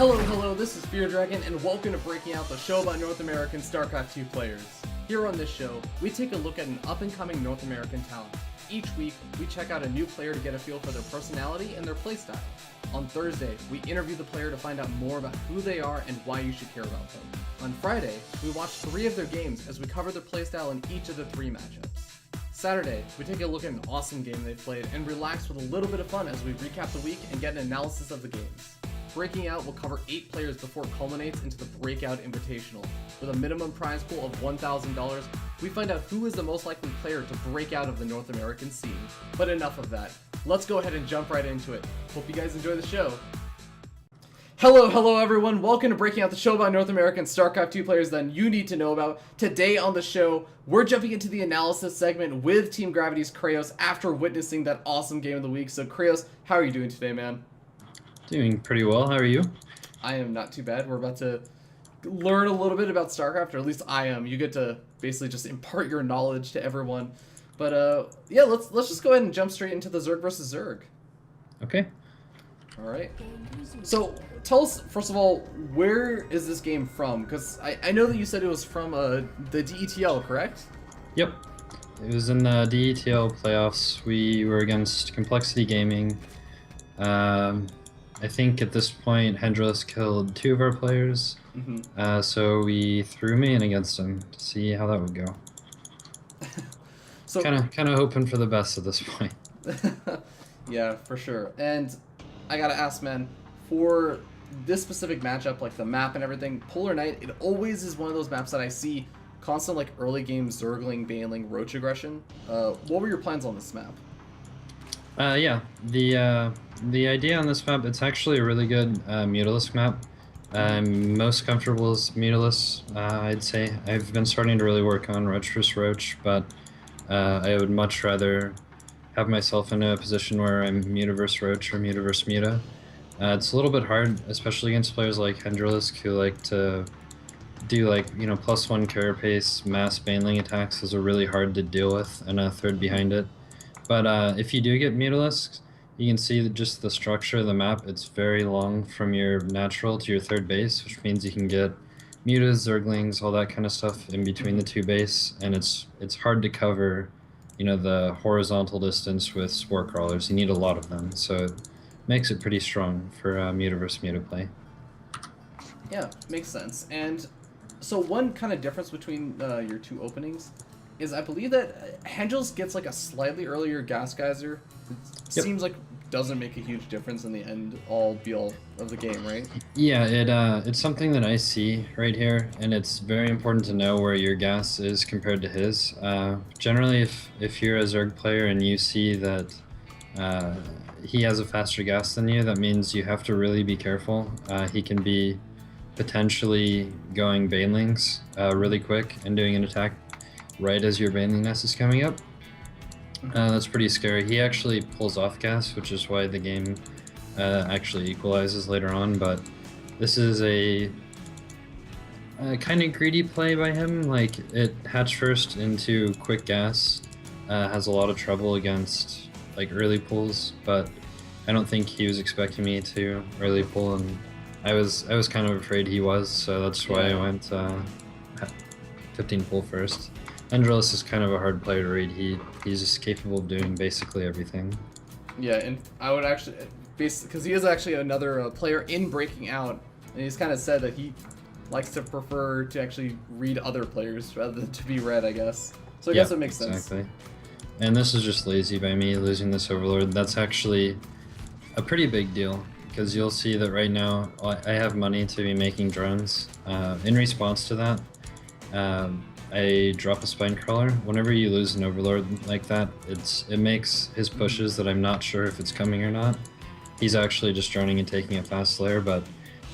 Hello, this is Fear Dragon, and welcome to Breaking Out, the show about North American StarCraft 2 players. Here on this show, we take a look at an up-and-coming North American talent. Each week, we check out a new player to get a feel for their personality and their playstyle. On Thursday, we interview the player to find out more about who they are and why you should care about them. On Friday, we watch 3 of their games as we cover their playstyle in each of the 3 matchups. Saturday, we take a look at an awesome game they played and relax with a little bit of fun as we recap the week and get an analysis of the games. Breaking Out will cover 8 players before it culminates into the Breakout Invitational. With a minimum prize pool of $1,000, we find out who is the most likely player to break out of the North American scene. But enough of that. Let's go ahead and jump right into it. Hope you guys enjoy the show. Hello everyone. Welcome to Breaking Out, the show about North American StarCraft 2 players that you need to know about. Today on the show, we're jumping into the analysis segment with Team Gravity's Kreos after witnessing that awesome game of the week. So Kreos, how are you doing today, man? Doing pretty well. How are you? I am not too bad. We're about to learn a little bit about StarCraft, or at least I am. You get to basically just impart your knowledge to everyone. But yeah, let's just go ahead and jump straight into the Zerg versus Zerg. Okay. All right. So tell us, first of all, where is this game from? Because I know that you said it was from the DETL, correct? Yep. It was in the DETL playoffs. We were against Complexity Gaming. I think at this point, Hendrillus killed 2 of our players. Mm-hmm. So we threw me in against him to see how that would go. So kind of hoping for the best at this point. Yeah, for sure. And I gotta ask, man, for this specific matchup, like the map and everything, Polar Knight, it always is one of those maps that I see constant, like, early game Zergling, Baneling, Roach aggression. What were your plans on this map? Yeah, the idea on this map, it's actually a really good Mutalisk map. I'm most comfortable as Mutalisk, I'd say. I've been starting to really work on Roach vs. Roach, but I would much rather have myself in a position where I'm Muta vs. Roach or Muta vs. Muta. It's a little bit hard, especially against players like Hendrillus, who like to do, like, you know, +1 carapace mass Baneling attacks. Those are really hard to deal with, and a third behind it. But if you do get Mutalisks, you can see that just the structure of the map, it's very long from your natural to your third base, which means you can get Mutas, Zerglings, all that kind of stuff in between the 2 base, and it's hard to cover, you know, the horizontal distance with Spore Crawlers. You need a lot of them, so it makes it pretty strong for Muta versus Muta play. Yeah, makes sense. And so one kind of difference between your 2 openings is I believe that Hendrillus gets like a slightly earlier gas geyser. It Yep. seems like doesn't make a huge difference in the end all be all of the game, right? Yeah, it's something that I see right here, and it's very important to know where your gas is compared to his. Generally, if you're a Zerg player and you see that he has a faster gas than you, that means you have to really be careful. He can be potentially going Banelings really quick and doing an attack right as your Baneling nest is coming up. That's pretty scary. He actually pulls off gas, which is why the game actually equalizes later on, but this is a kind of greedy play by him. Like, it hatch first into quick gas, has a lot of trouble against like early pulls, but I don't think he was expecting me to early pull, and I was kind of afraid he was, so that's why I went 15 pull first. Hendrillus is kind of a hard player to read. He's just capable of doing basically everything. Yeah, and I would actually, because he is actually another player in Breaking Out, and he's kind of said that he likes to prefer to actually read other players rather than to be read, I guess. So I guess it makes sense. Exactly. And this is just lazy by me, losing this Overlord. That's actually a pretty big deal, because you'll see that right now I have money to be making drones. In response to that, I drop a Spine Crawler. Whenever you lose an Overlord like that, it makes his pushes that I'm not sure if it's coming or not. He's actually just droning and taking a fast layer, but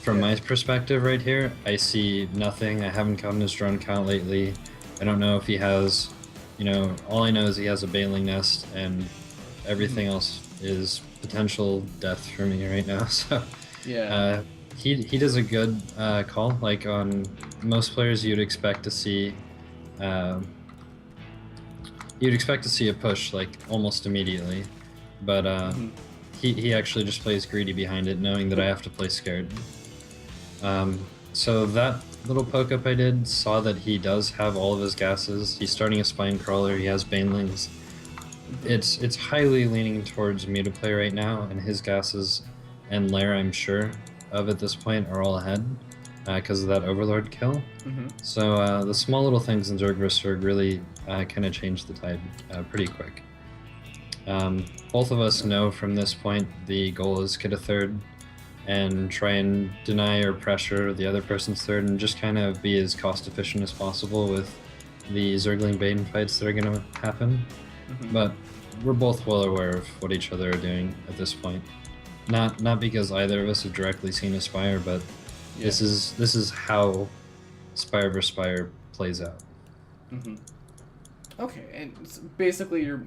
from my perspective right here, I see nothing. I haven't counted his drone count lately. I don't know if he has, you know, all I know is he has a Baneling nest, and everything else is potential death for me right now. So yeah, he does a good call. Like, on most players, you'd expect to see a push like almost immediately, but he actually just plays greedy behind it, knowing that I have to play scared. So that little poke up I did saw that he does have all of his gases. He's starting a spine crawler. He has banelings. It's highly leaning towards Mutaplay right now, and his gases and Lair, I'm sure of at this point, are all ahead because of that Overlord kill. So the small little things in Zerg vs. Zerg really kind of change the tide pretty quick. Both of us know from this point the goal is get a third and try and deny or pressure the other person's third and just kind of be as cost efficient as possible with the Zergling Bane fights that are going to happen. But we're both well aware of what each other are doing at this point. Not because either of us have directly seen a Spire, but this is how Spire vs. Spire plays out. Okay, and basically you're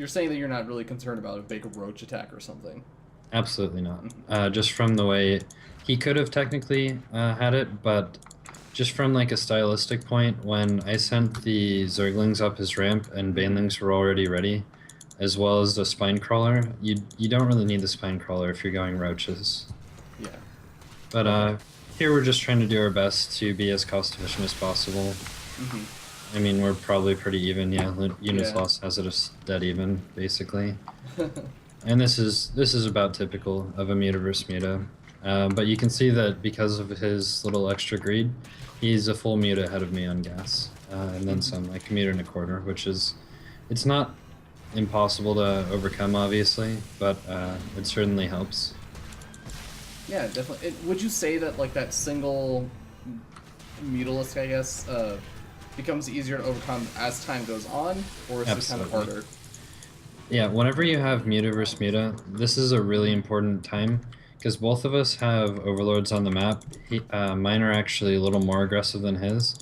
saying that you're not really concerned about a big roach attack or something. Absolutely not. Just from the way he could have technically had it, but just from like a stylistic point, when I sent the Zerglings up his ramp and Banelings were already ready, as well as the Spine Crawler, you don't really need the Spine Crawler if you're going roaches. Yeah. But here we're just trying to do our best to be as cost efficient as possible. I mean, we're probably pretty even. Yeah, Unitas has it as dead even, basically. And this is about typical of a Muta versus Muta. But you can see that because of his little extra greed, he's a full Muta ahead of me on gas. And then some, like a meter and a quarter, which is, it's not impossible to overcome, obviously, but it certainly helps. Yeah, definitely. Would you say that like that single Mutalisk, I guess, becomes easier to overcome as time goes on, or is it kind of harder? Yeah, whenever you have Muta versus Muta, this is a really important time because both of us have Overlords on the map. Mine are actually a little more aggressive than his,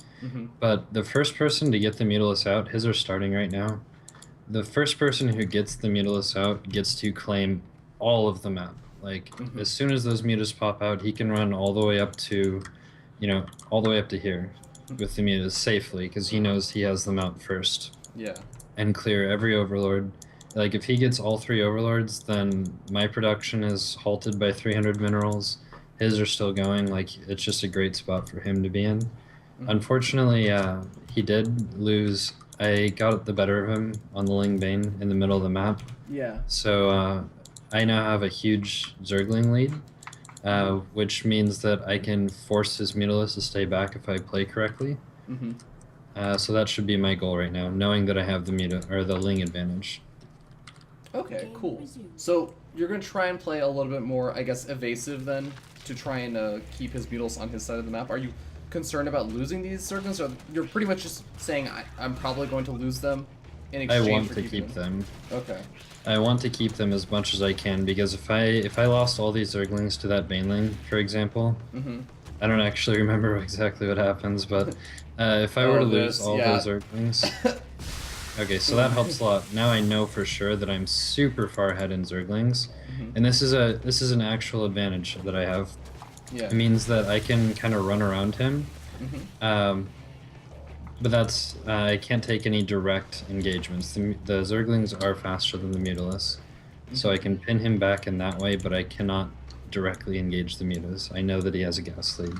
but the first person to get the Mutalisk out, his are starting right now. The first person who gets the Mutalisk out gets to claim all of the map. Like, as soon as those Mutas pop out, he can run all the way up to, all the way up to here with the Mutas safely because he knows he has them out first. Yeah. And clear every Overlord. Like, if he gets all 3 Overlords, then my production is halted by 300 minerals. His are still going. Like, it's just a great spot for him to be in. Unfortunately, he did lose. I got the better of him on the Ling Bane in the middle of the map. Yeah. So I now have a huge Zergling lead, which means that I can force his Mutalisk to stay back if I play correctly. So that should be my goal right now, knowing that I have the the Ling advantage. Okay, cool. So you're going to try and play a little bit more, I guess, evasive then, to try and keep his Mutalisk on his side of the map. Are you concerned about losing these Zerglings, or you're pretty much just saying I'm probably going to lose them in exchange I want for to keep them. Okay. I want to keep them as much as I can because if I lost all these Zerglings to that Baneling, for example, I don't actually remember exactly what happens, but if I were to lose all those Zerglings. Okay, so that helps a lot. Now I know for sure that I'm super far ahead in Zerglings, and this is an actual advantage that I have. Yeah. It means that I can kind of run around him, but that's I can't take any direct engagements. The Zerglings are faster than the Mutalisk, so I can pin him back in that way, but I cannot directly engage the Mutas. I know that he has a gas lead.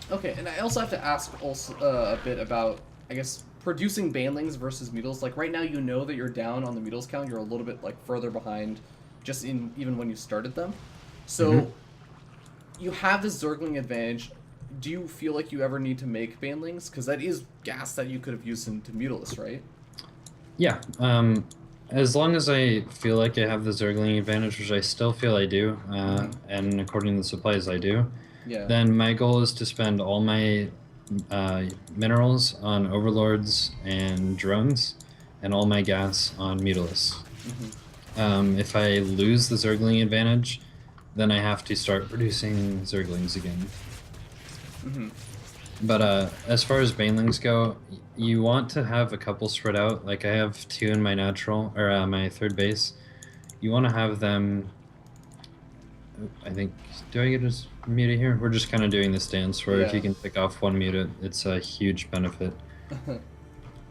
Okay, and I also have to ask a bit about, I guess, producing Banelings versus Mutalisk. Like right now, you know that you're down on the Mutalisk count. You're a little bit like further behind, just in even when you started them. So you have this Zergling advantage. Do you feel like you ever need to make Banelings? Because that is gas that you could have used into Mutalisk, right? Yeah. As long as I feel like I have the Zergling advantage, which I still feel I do, and according to the supplies I do, then my goal is to spend all my minerals on Overlords and drones, and all my gas on Mutalisks. If I lose the Zergling advantage, then I have to start producing Zerglings again. But as far as Banelings go, you want to have a couple spread out. Like I have 2 in my natural, or my third base. You want to have them, I think, do I get his Muta here? We're just kind of doing this dance where if you can pick off 1 Muta, it's a huge benefit.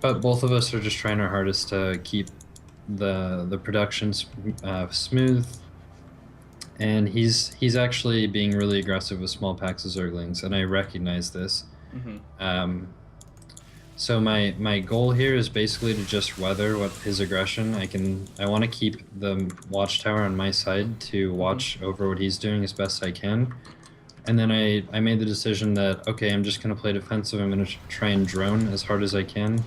But both of us are just trying our hardest to keep the production smooth and he's actually being really aggressive with small packs of Zerglings, and I recognize this. Mm-hmm. So my goal here is basically to just weather what his aggression. I want to keep the watchtower on my side to watch over what he's doing as best I can. And then I made the decision that, okay, I'm just going to play defensive. I'm going to try and drone as hard as I can.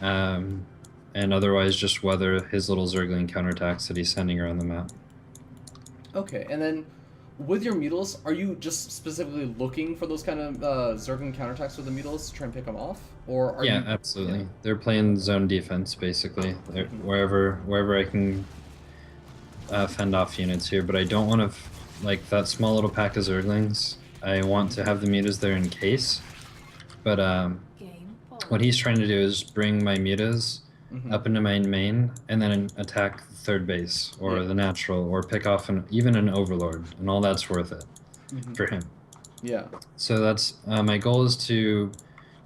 And otherwise just weather his little Zergling counterattacks that he's sending around the map. Okay, and then with your Mutals, are you just specifically looking for those kind of Zergling counterattacks with the Mutals to try and pick them off? Or are Yeah, you... absolutely. Yeah. They're playing zone defense, basically. Wherever I can fend off units here, but I don't want to... Like, that small little pack of Zerglings, I want to have the mutas there in case. But what he's trying to do is bring my mutas up into my main, and then attack the third base, or the natural, or pick off even an overlord, and all that's worth it for him. Yeah. So that's my goal is to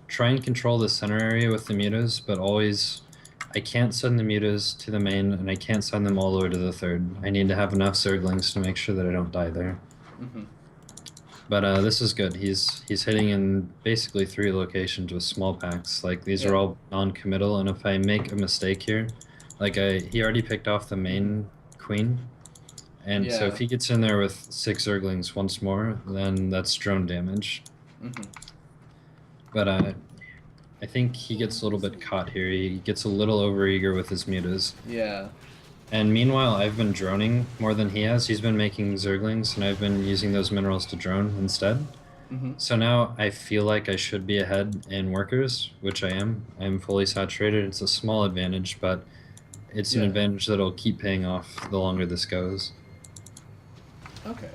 try and control the center area with the mutas, but always... I can't send the mutas to the main, and I can't send them all the way to the third. I need to have enough Zerglings to make sure that I don't die there. But this is good. He's hitting in basically 3 locations with small packs. Like, these are all non-committal, and if I make a mistake here, like he already picked off the main queen, and so if he gets in there with 6 Zerglings once more, then that's drone damage. But I think he gets a little bit caught here. He gets a little overeager with his mutas. Yeah. And meanwhile, I've been droning more than he has. He's been making Zerglings, and I've been using those minerals to drone instead. So now I feel like I should be ahead in workers, which I am. I'm fully saturated. It's a small advantage, but it's an advantage that'll keep paying off the longer this goes. Okay.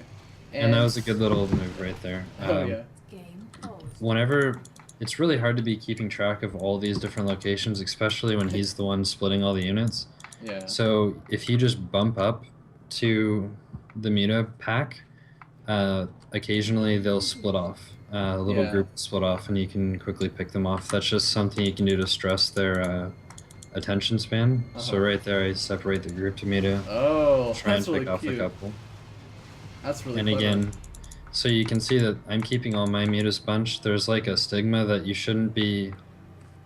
And that was a good little move right there. Whenever... It's really hard to be keeping track of all these different locations, especially when he's the one splitting all the units. Yeah. So if you just bump up to the muta pack, occasionally they'll split off. A little group will split off, and you can quickly pick them off. That's just something you can do to stress their attention span. So right there, I separate the group to muta. Oh, try that's and really pick off cute. a couple. That's really And clever. again, so you can see that I'm keeping all my mutas bunched. There's like a stigma that you shouldn't be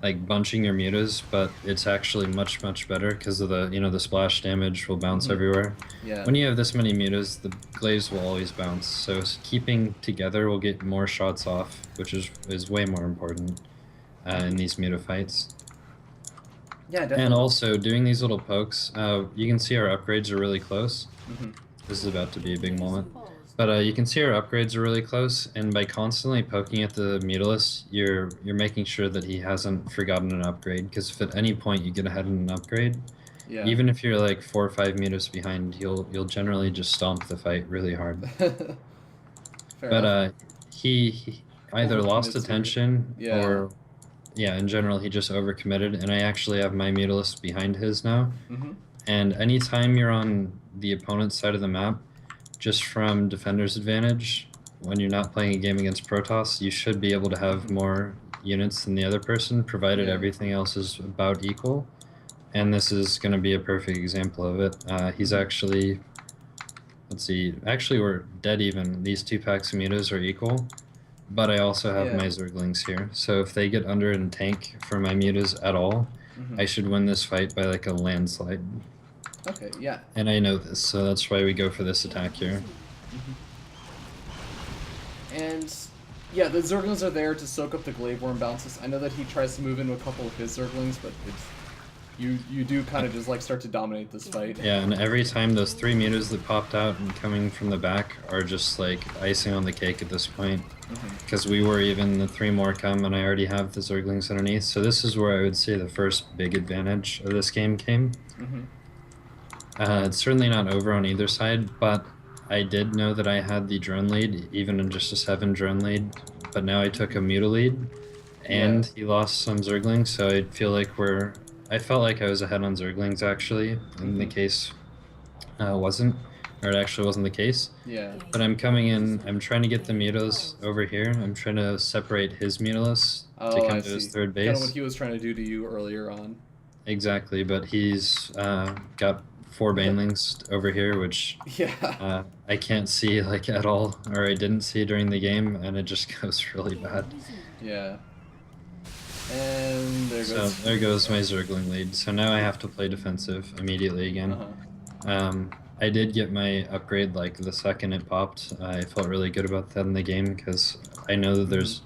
like bunching your mutas, but it's actually much better because of the the splash damage will bounce everywhere. Yeah. When you have this many mutas, the glaives will always bounce. So keeping together will get more shots off, which is way more important in these muta fights. Yeah, definitely. And also doing these little pokes, you can see our upgrades are really close. This is about to be a big moment. But you can see our upgrades are really close, and by constantly poking at the Mutalist, you're making sure that he hasn't forgotten an upgrade, because if at any point you get ahead in an upgrade, even if you're like 4 or 5 meters behind, you'll generally just stomp the fight really hard. But he either lost attention or... Yeah, in general, he just overcommitted, and I actually have my Mutalist behind his now. And anytime you're on the opponent's side of the map, just from defender's advantage, when you're not playing a game against Protoss, you should be able to have more units than the other person, provided everything else is about equal. And this is going to be a perfect example of it. He's actually... Let's see. Actually, we're dead even. These 2 packs of mutas are equal. But I also have my Zerglings here. So if they get under and tank for my mutas at all, I should win this fight by like a landslide. Okay, yeah. And I know this, so that's why we go for this attack here. And yeah, the Zerglings are there to soak up the Glaive Worm bounces. I know that he tries to move into a couple of his Zerglings, but it's you do kind of just like start to dominate this fight. Yeah, and every time those 3 mutas that popped out and coming from the back are just like icing on the cake at this point. Because we were even the 3 more come, and I already have the Zerglings underneath. So this is where I would say the first big advantage of this game came. It's certainly not over on either side, but I did know that I had the drone lead, even in just a 7 drone lead. But now I took a muta lead, and he lost some Zerglings, so I feel like I felt like I was ahead on Zerglings, actually, in the case wasn't. Or it actually wasn't the case. Yeah. But I'm coming in, I'm trying to get the mutas over here. I'm trying to separate his mutalist to come to his third base. Kind of what he was trying to do to you earlier on. Exactly, but he's got 4 banelings over here, which Yeah. I can't see like at all, or I didn't see during the game, and it just goes really bad. Yeah. And there So goes. there goes my Zergling lead. So now I have to play defensive immediately again. I did get my upgrade like the second it popped. I felt really good about that in the game because I know that there's.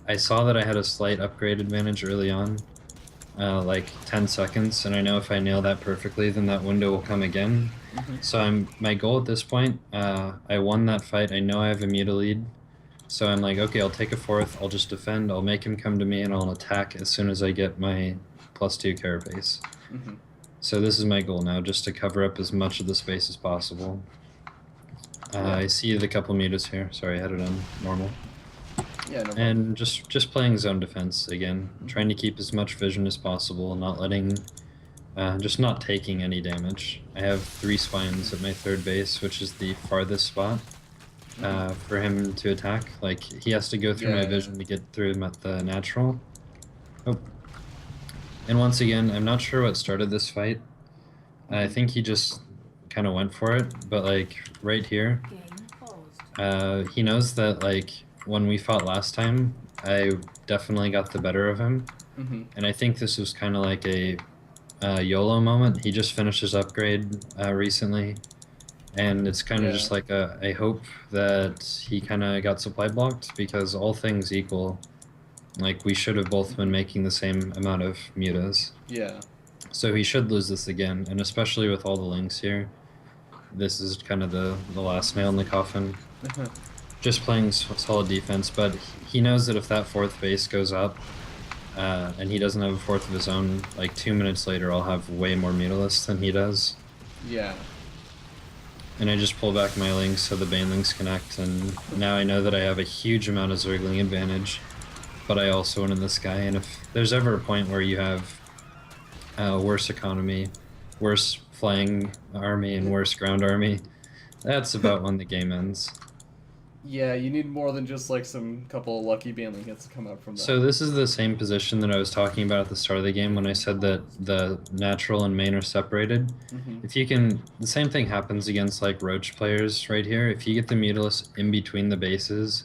I saw that I had a slight upgrade advantage early on, like 10 seconds, and I know if I nail that perfectly, then that window will come again. So my goal at this point. I won that fight. I know I have a Muta lead. So I'm like, okay, I'll take a 4th, I'll just defend, I'll make him come to me, and I'll attack as soon as I get my +2 carapace. So this is my goal now, just to cover up as much of the space as possible. I see the couple mutas here. Sorry, I had it on normal. Yeah, no problem. And just playing zone defense again, trying to keep as much vision as possible, not letting, just not taking any damage. I have 3 spines at my 3rd base, which is the farthest spot. For him to attack. Like, he has to go through my vision to get through him at the natural. Oh. And once again, I'm not sure what started this fight. I think he just kind of went for it, but like, right here, he knows that like, when we fought last time, I definitely got the better of him. And I think this was kind of like a YOLO moment. He just finished his upgrade recently. And it's kind of just like I hope that he kind of got supply blocked, because all things equal, like, we should have both been making the same amount of mutas. Yeah. So he should lose this again, and especially with all the links here, this is kind of the last nail in the coffin. Just playing solid defense, but he knows that if that 4th base goes up, and he doesn't have a 4th of his own, like 2 minutes later I'll have way more mutalists than he does. Yeah. And I just pull back my links so the banelings connect, and now I know that I have a huge amount of Zergling advantage, but I also win in this guy. And if there's ever a point where you have worse economy, worse flying army, and worse ground army, that's about when the game ends. Yeah, you need more than just like some couple of lucky baneling hits to come out from that. So this is the same position that I was talking about at the start of the game when I said that the natural and main are separated. If you can, the same thing happens against like roach players right here. If you get the Mutalist in between the bases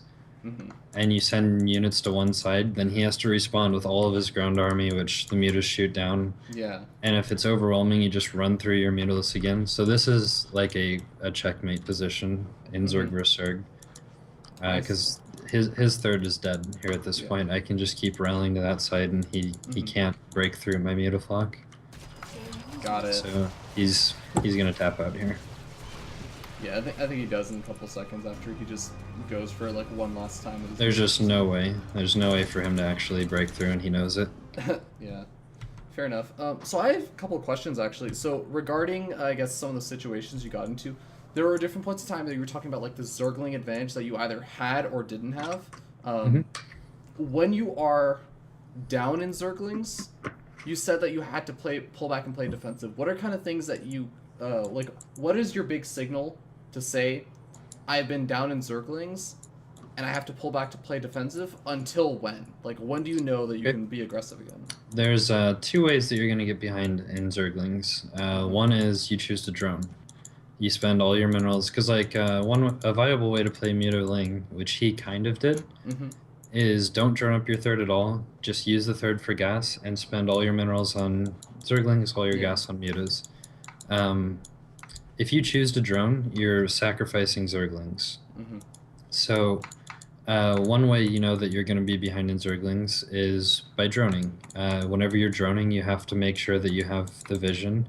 and you send units to one side, then he has to respawn with all of his ground army, which the Mutas shoot down. Yeah. And if it's overwhelming, you just run through your Mutalist again. So this is like a checkmate position in Zerg vs Zerg. Because his 3rd is dead here at this point. I can just keep rallying to that side, and he can't break through my Mutaflock. Got it. So he's gonna tap out here. Yeah, I think he does in a couple seconds after he just goes for like one last time. With his There's just no way. There's no way for him to actually break through, and he knows it. Yeah. Fair enough. So I have a couple of questions actually. So regarding, I guess, some of the situations you got into, there were different points of time that you were talking about, like the Zergling advantage that you either had or didn't have. When you are down in Zerglings, you said that you had to pull back and play defensive. What are kind of things that you like? What is your big signal to say, I've been down in Zerglings, and I have to pull back to play defensive? Until when? Like, when do you know that you can be aggressive again? There's 2 ways that you're gonna get behind in Zerglings. One is you choose to drone. You spend all your minerals, because like a viable way to play Muta Ling, which he kind of did, is don't drone up your 3rd at all. Just use the 3rd for gas and spend all your minerals on Zerglings, all your gas on Mutas. If you choose to drone, you're sacrificing Zerglings. So one way you know that you're going to be behind in Zerglings is by droning. Whenever you're droning, you have to make sure that you have the vision,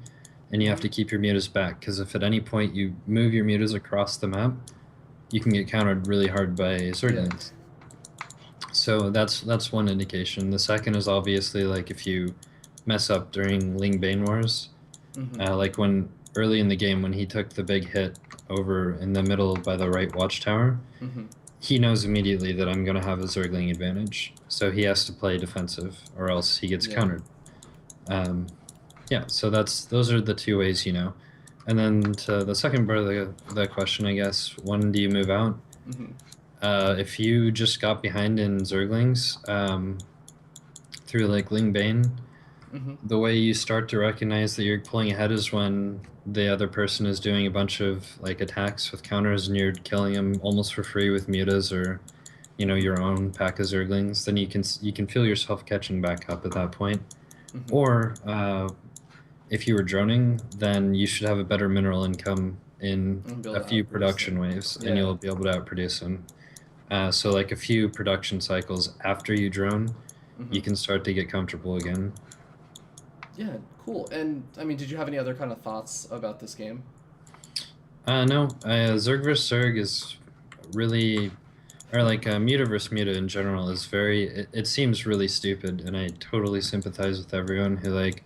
and you have to keep your mutas back, because if at any point you move your mutas across the map, you can get countered really hard by Zerglings. So that's one indication. The second is obviously like if you mess up during Ling Bane Wars, like when early in the game when he took the big hit over in the middle by the right watchtower, he knows immediately that I'm going to have a Zergling advantage, so he has to play defensive or else he gets countered. Yeah, so those are the 2 ways you know. And then to the second part of the question, I guess, when do you move out? If you just got behind in Zerglings through like Ling Bane, the way you start to recognize that you're pulling ahead is when the other person is doing a bunch of like attacks with counters and you're killing them almost for free with mutas or your own pack of zerglings. Then you can feel yourself catching back up at that point. Or if you were droning, then you should have a better mineral income in a few production waves, and you'll be able to outproduce them. So like a few production cycles after you drone, you can start to get comfortable again. Yeah, cool. And I mean, did you have any other kind of thoughts about this game? No, Zerg vs Zerg is really, or like Muta vs Muta in general is it seems really stupid, and I totally sympathize with everyone who like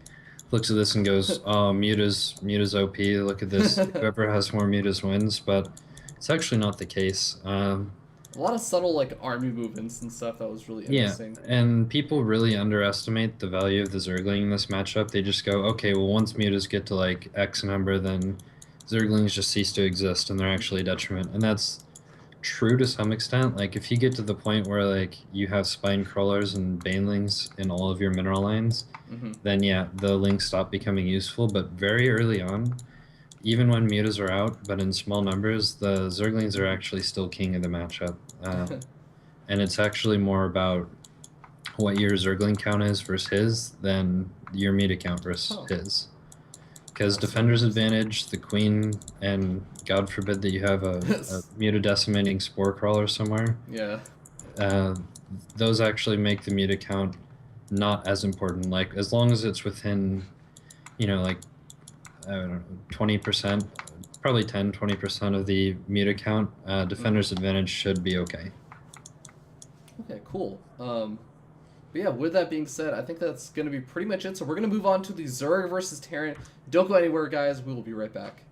looks at this and goes, "Oh, Muta's OP. Look at this. Whoever has more Mutas wins." But it's actually not the case. A lot of subtle like army movements and stuff that was really interesting. Yeah, and people really underestimate the value of the Zergling in this matchup. They just go, okay, well once mutas get to like X number, then Zerglings just cease to exist and they're actually a detriment. And that's true to some extent. Like if you get to the point where like you have spine crawlers and banelings in all of your mineral lines, then yeah, the links stop becoming useful. But very early on, even when mutas are out, but in small numbers, the Zerglings are actually still king of the matchup. And it's actually more about what your Zergling count is versus his than your muta count versus his. Because Defender's advantage, the Queen, and God forbid that you have a muta decimating Spore Crawler somewhere. Yeah. Those actually make the muta count not as important. Like, as long as it's within, like, I don't know, 20%, probably 10-20% of the muta count, Defender's advantage should be okay. Okay, cool. But yeah, with that being said, I think that's going to be pretty much it. So we're going to move on to the Zerg versus Terran. Don't go anywhere, guys. We will be right back.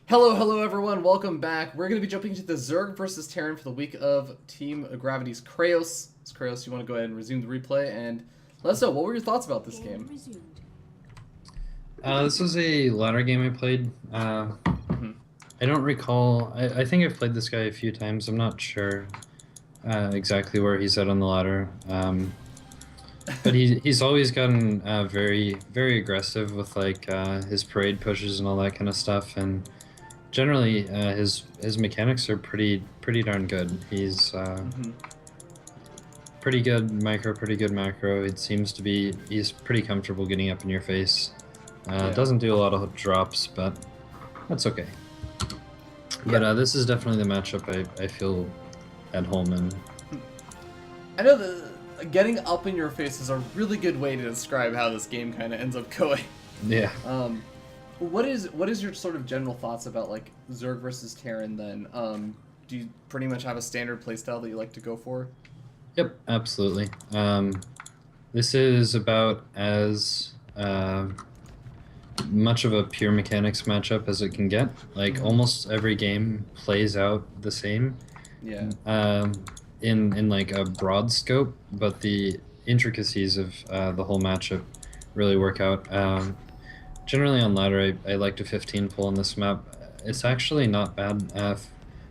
Hello, everyone. Welcome back. We're going to be jumping into the Zerg versus Terran for the week of Team Gravity's Kreos. So Kreos, you want to go ahead and resume the replay and let us know, what were your thoughts about this game? This was a ladder game I played. I don't recall. I think I've played this guy a few times. I'm not sure exactly where he's at on the ladder. But he's always gotten very, very aggressive with like his parade pushes and all that kind of stuff. And generally, his mechanics are pretty darn good. He's pretty good micro, pretty good macro. It seems to be he's pretty comfortable getting up in your face. Doesn't do a lot of drops, but that's okay. But this is definitely the matchup I feel at home in. I know that getting up in your face is a really good way to describe how this game kind of ends up going. Yeah. What is your sort of general thoughts about like Zerg versus Terran then? Do you pretty much have a standard playstyle that you like to go for? Yep, absolutely. This is about as much of a pure mechanics matchup as it can get. Like almost every game plays out the same. Yeah. In like a broad scope, but the intricacies of the whole matchup really work out. Generally on ladder, I like to 15 pull on this map. It's actually not bad. A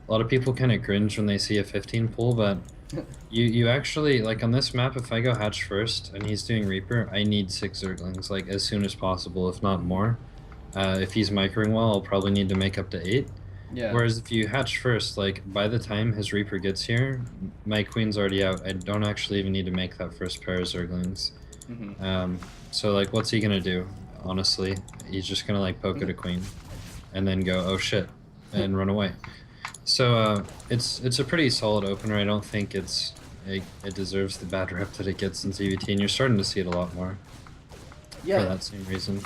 lot of people kind of cringe when they see a 15 pull, but you actually, like on this map, if I go hatch first and he's doing Reaper, I need 6 Zerglings, like as soon as possible, if not more. If he's microing well, I'll probably need to make up to 8. Yeah. Whereas if you hatch first, like by the time his Reaper gets here, my Queen's already out. I don't actually even need to make that first pair of Zerglings. So like, what's he gonna do? Honestly, he's just gonna like poke at a Queen, and then go, oh shit, and run away. So it's a pretty solid opener. I don't think it deserves the bad rep that it gets in CVT, and you're starting to see it a lot more. Yeah. For that same reason.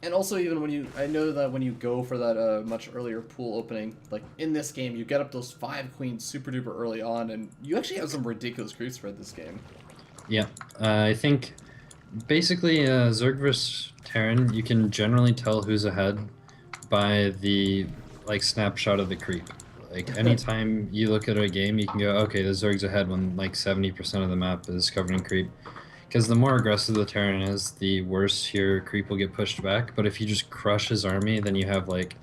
And also, even I know that when you go for that much earlier pool opening, like in this game, you get up those 5 queens super duper early on, and you actually have some ridiculous creep spread this game. Yeah, I think basically Zerg vs Terran, you can generally tell who's ahead by the like snapshot of the creep. Like anytime you look at a game, you can go, okay, the Zerg's ahead when like 70% of the map is covered in creep. Because the more aggressive the Terran is, the worse your creep will get pushed back. But if you just crush his army, then you have like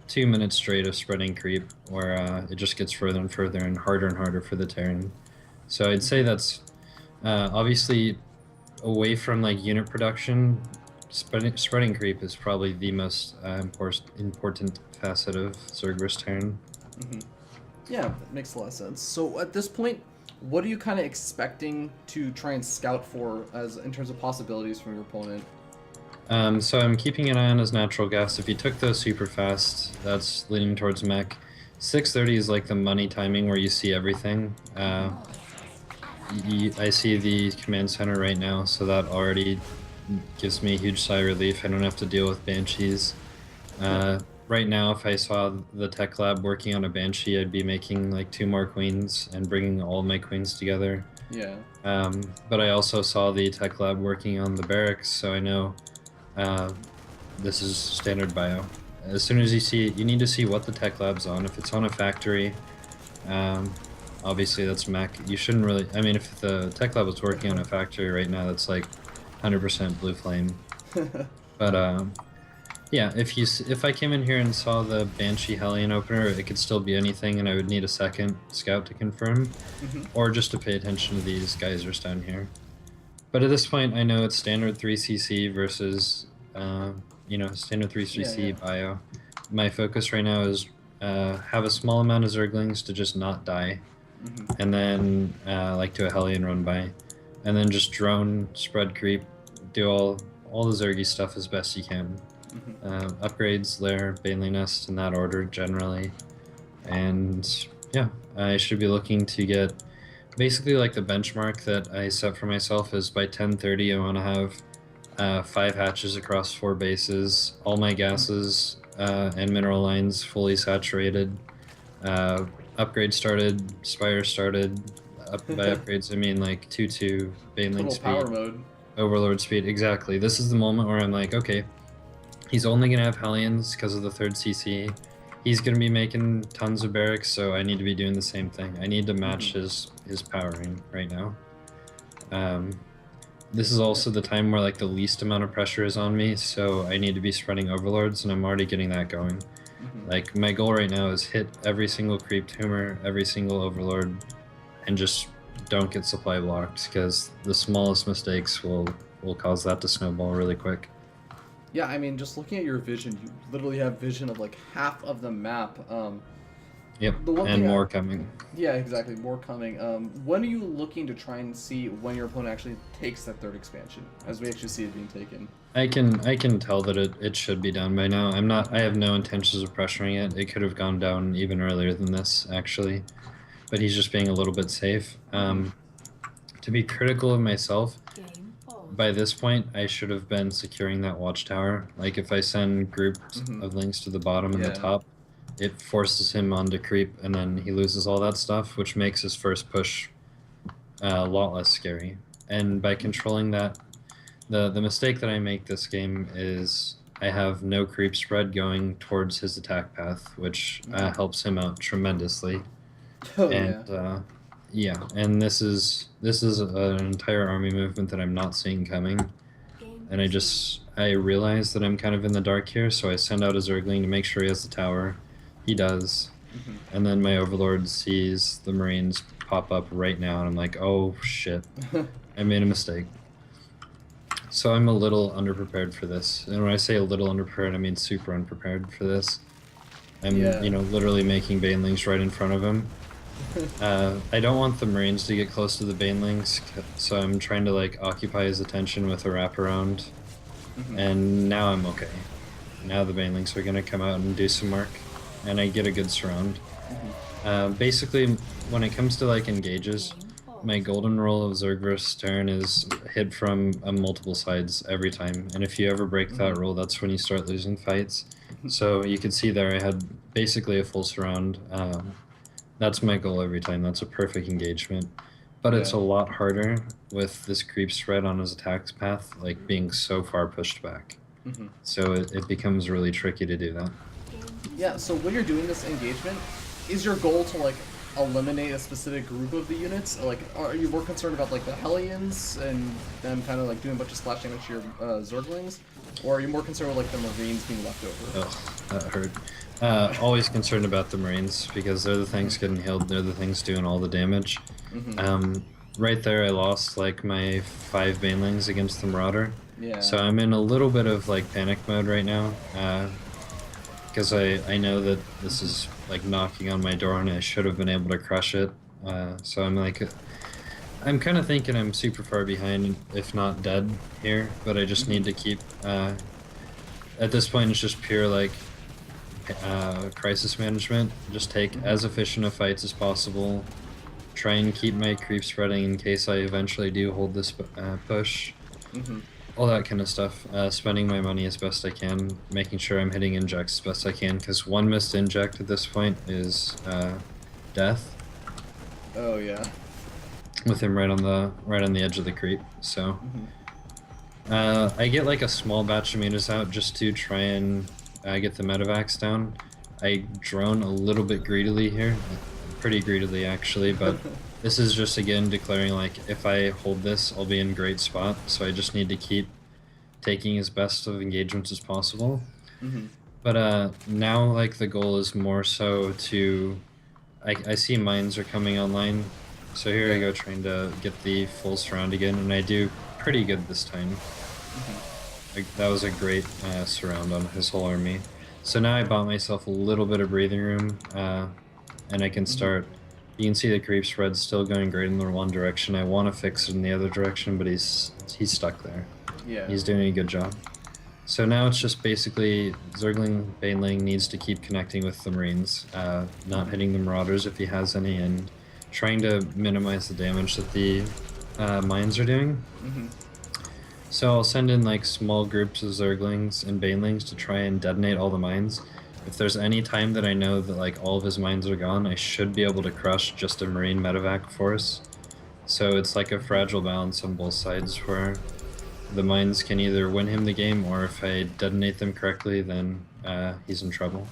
2 minutes straight of spreading creep, where it just gets further and further and harder for the Terran. So I'd say that's Obviously, away from like unit production, spreading creep is probably the most important facet of Zergver's turn. Yeah, that makes a lot of sense. So at this point, what are you kind of expecting to try and scout for as in terms of possibilities from your opponent? So I'm keeping an eye on his natural gas. If he took those super fast, that's leaning towards mech. 6:30 is like the money timing where you see everything. I see the command center right now, so that already gives me a huge sigh of relief. I don't have to deal with banshees. Right now, if I saw the tech lab working on a banshee, I'd be making like 2 more queens and bringing all my queens together. Yeah. But I also saw the tech lab working on the barracks, so I know this is standard bio. As soon as you need to see what the tech lab's on. If it's on a factory, obviously that's mech. You shouldn't really, I mean, if the tech lab was working on a factory right now, that's like 100% blue flame. But yeah, if I came in here and saw the Banshee Hellion opener, it could still be anything, and I would need a second scout to confirm, or just to pay attention to these geysers down here. But at this point, I know it's standard 3cc versus, standard 3cc bio. My focus right now is have a small amount of Zerglings to just not die, and then like do a Hellion run by, and then just drone, spread creep, do all the Zergy stuff as best you can. Upgrades, lair, Baneling Nest in that order generally, and yeah, I should be looking to get basically like the benchmark that I set for myself is by 10:30 I want to have 5 hatches across 4 bases, all my gases and mineral lines fully saturated, upgrade started, spire started. By upgrades I mean like 2-2 Baneling speed, power mode, Overlord speed. Exactly. This is the moment where I'm like, okay, he's only going to have Hellions because of the 3rd CC. He's going to be making tons of barracks, so I need to be doing the same thing. I need to match his powering right now. This is also the time where like the least amount of pressure is on me, so I need to be spreading Overlords, and I'm already getting that going. Like, my goal right now is hit every single creep tumor, every single Overlord, and just don't get supply blocked, because the smallest mistakes will cause that to snowball really quick. Yeah, I mean, just looking at your vision, you literally have vision of like half of the map. Yep, and more coming. Yeah, exactly, more coming. When are you looking to try and see when your opponent actually takes that 3rd expansion, as we actually see it being taken? I can tell that it should be done by now. I have no intentions of pressuring it. It could have gone down even earlier than this, actually. But he's just being a little bit safe. To be critical of myself, by this point, I should have been securing that watchtower. Like, if I send groups of links to the bottom and the top, it forces him onto creep, and then he loses all that stuff, which makes his first push a lot less scary. And by controlling that, the mistake that I make this game is I have no creep spread going towards his attack path, which helps him out tremendously. Yeah, and this is an entire army movement that I'm not seeing coming, and I realize that I'm kind of in the dark here, so I send out a Zergling to make sure he has the tower. He does, and then my Overlord sees the Marines pop up right now, and I'm like, oh shit, I made a mistake. So I'm a little underprepared for this, and when I say a little underprepared, I mean super unprepared for this. I'm literally making Banelings right in front of him. I don't want the Marines to get close to the Banelings, so I'm trying to like occupy his attention with a wraparound, and now I'm okay. Now the Banelings are gonna come out and do some work, and I get a good surround. Basically, when it comes to like engages, my golden rule of Zergver's turn is hit from multiple sides every time, and if you ever break that rule, that's when you start losing fights. So you can see there I had basically a full surround. That's my goal every time. That's a perfect engagement. But it's a lot harder with this creep spread on his attack path, like being so far pushed back. So it becomes really tricky to do that. Yeah, so when you're doing this engagement, is your goal to like eliminate a specific group of the units? Like, are you more concerned about like the Hellions and them kind of like doing a bunch of splash damage to your Zerglings? Or are you more concerned with like the Marines being left over? Oh, that hurt. Always concerned about the Marines, because they're the things getting healed, they're the things doing all the damage. right there I lost like my 5 banelings against the Marauder. Yeah. So I'm in a little bit of like panic mode right now, because I know that this is like knocking on my door and I should have been able to crush it. So I'm kind of thinking I'm super far behind, if not dead here, but I just need to keep, at this point it's just pure like crisis management. Just take as efficient of fights as possible, try and keep my creep spreading in case I eventually do hold this push. All that kind of stuff. Spending my money as best I can, making sure I'm hitting injects as best I can, because one missed inject at this point is death. Oh yeah. With him right on the edge of the creep. So I get like a small batch of meters out just to try and get the medevacs down. I drone a little bit greedily here, pretty greedily actually, but this is just again declaring like if I hold this I'll be in great spot, so I just need to keep taking as best of engagements as possible. But now like the goal is more so to I see mines are coming online, so here I go trying to get the full surround again, and I do pretty good this time. That was a great surround on his whole army. So now I bought myself a little bit of breathing room, and I can start. You can see the creep spread still going great in the one direction. I want to fix it in the other direction, but he's stuck there. Yeah. He's doing a good job. So now it's just basically Zergling Baneling needs to keep connecting with the Marines, not hitting the Marauders if he has any, and trying to minimize the damage that the mines are doing. So I'll send in like small groups of Zerglings and Banelings to try and detonate all the mines. If there's any time that I know that like all of his mines are gone, I should be able to crush just a Marine medevac force. So it's like a fragile balance on both sides where the mines can either win him the game, or if I detonate them correctly, then he's in trouble.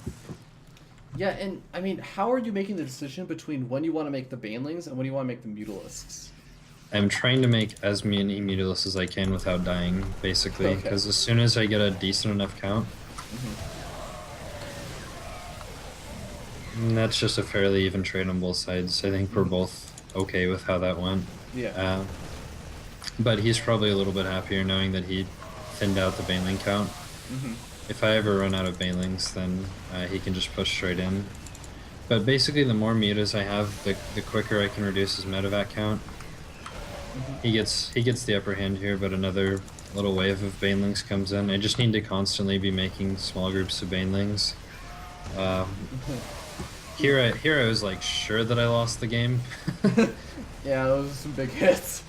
Yeah, and I mean, how are you making the decision between when you want to make the Banelings and when you want to make the Mutalisks? I'm trying to make as many Mutalisks as I can without dying, basically, because as soon as I get a decent enough count, and that's just a fairly even trade on both sides. I think we're both okay with how that went. Yeah. But he's probably a little bit happier knowing that he thinned out the Baneling count. If I ever run out of Banelings, then he can just push straight in. But basically, the more mutas I have, the quicker I can reduce his medevac count. He gets the upper hand here, but another little wave of Banelings comes in. I just need to constantly be making small groups of Banelings. Here I was like sure that I lost the game. Yeah, those are some big hits.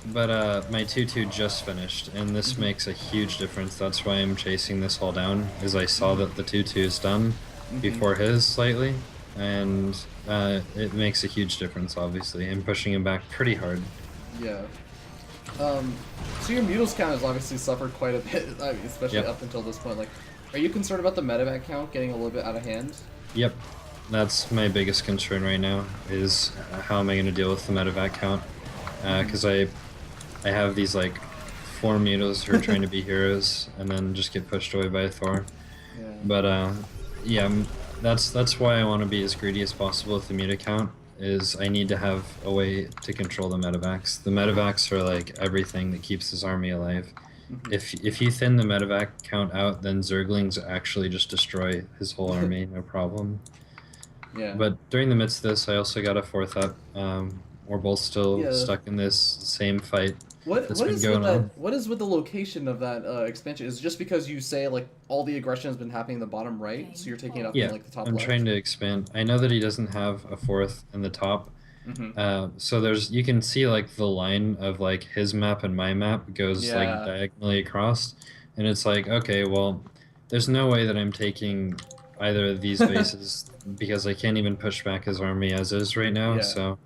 But my 2-2 just finished, and this makes a huge difference. That's why I'm chasing this all down, is I saw that the 2-2 is done before his slightly, and it makes a huge difference, obviously. I'm pushing him back pretty hard. Yeah. So your Mutals count has obviously suffered quite a bit, I mean, especially up until this point. Like, are you concerned about the medevac count getting a little bit out of hand? Yep. That's my biggest concern right now, is how am I going to deal with the medevac count. Because I have these like 4 mutas who are trying to be heroes and then just get pushed away by a Thor. Yeah. But yeah, that's why I want to be as greedy as possible with the muta count, is I need to have a way to control the medevacs. The medevacs are like everything that keeps his army alive. If you thin the medevac count out, then Zerglings actually just destroy his whole army, no problem. Yeah. But during the midst of this, I also got a 4th up. We're both still stuck in this same fight. What is with the location of that expansion? Is it just because you say like all the aggression has been happening in the bottom right, so you're taking it up in like the top I'm left? trying to expand. I know that he doesn't have a 4th in the top. So you can see like the line of like his map and my map goes like diagonally across, and it's like, okay, well, there's no way that I'm taking either of these bases because I can't even push back his army as is right now. So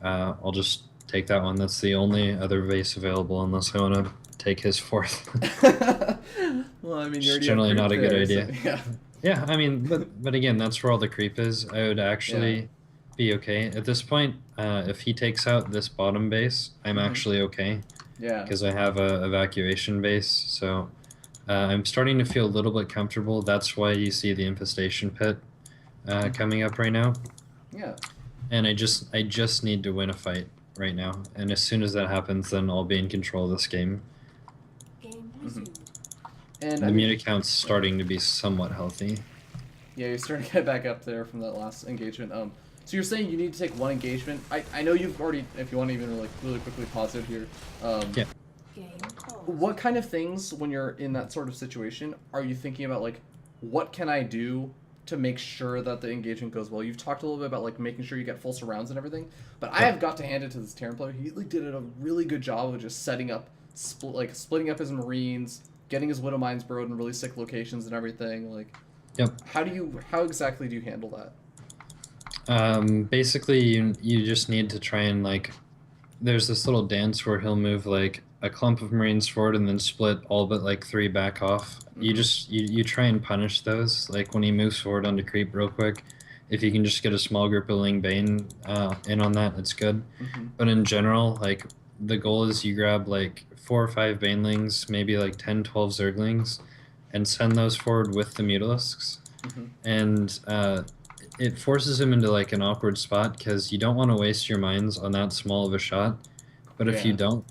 I'll just take that one. That's the only other base available unless I want to take his 4th. Well, I mean, you're generally not a good idea. So, yeah, I mean, but again, that's where all the creep is. I would actually be okay at this point. If he takes out this bottom base, I'm actually okay. Yeah. Because I have a evacuation base, so I'm starting to feel a little bit comfortable. That's why you see the infestation pit coming up right now. Yeah. And I just need to win a fight right now. And as soon as that happens, then I'll be in control of this game. And The mute account's starting to be somewhat healthy. Yeah, you're starting to get back up there from that last engagement. So you're saying you need to take one engagement. I know you've already, if you want to even like really quickly pause it here. Yeah. What kind of things, when you're in that sort of situation, are you thinking about, like, what can I do to make sure that the engagement goes well? You've talked a little bit about, like, making sure you get full surrounds and everything, but I have got to hand it to this Terran player. He like, did a really good job of just setting up, splitting up his Marines, getting his Widow Mines burrowed in really sick locations and everything. Like, yep. How exactly do you handle that? Basically, you just need to try and, like, there's this little dance where he'll move like a clump of Marines forward and then split all but like 3 back off. You try and punish those, like when he moves forward onto creep real quick. If you can just get a small group of Ling Bane in on that, it's good. But in general, like, the goal is you grab like 4 or 5 Banelings, maybe like 10, 12 Zerglings, and send those forward with the Mutalisks. And it forces him into like an awkward spot because you don't want to waste your mines on that small of a shot. But if you don't,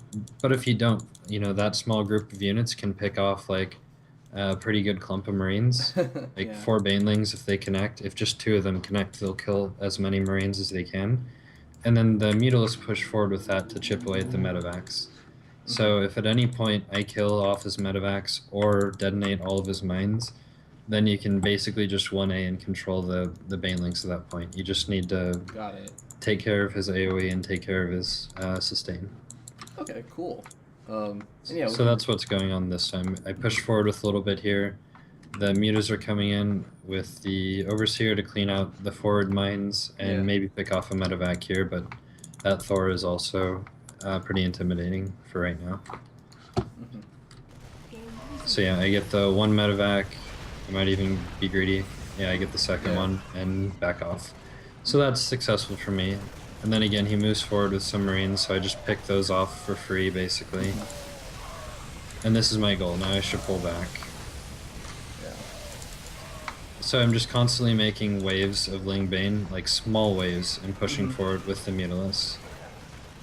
you know, that small group of units can pick off like a pretty good clump of Marines, like 4 Banelings if they connect. If just 2 of them connect, they'll kill as many Marines as they can. And then the Mutalisks push forward with that to chip away at the medevacs. So if at any point I kill off his medevacs or detonate all of his mines, then you can basically just 1A and control the Banelings at that point. You just need to take care of his AoE and take care of his sustain. Okay, cool. Yeah, so that's what's going on this time. I pushed forward with a little bit here. The mutas are coming in with the Overseer to clean out the forward mines and maybe pick off a medevac here, but that Thor is also pretty intimidating for right now. So yeah, I get the 1 medevac. I might even be greedy. Yeah, I get the second one and back off. So that's successful for me. And then again, he moves forward with some Marines, so I just pick those off for free, basically. And this is my goal. Now I should pull back. So I'm just constantly making waves of Ling Bane, like small waves, and pushing forward with the Mutalisks.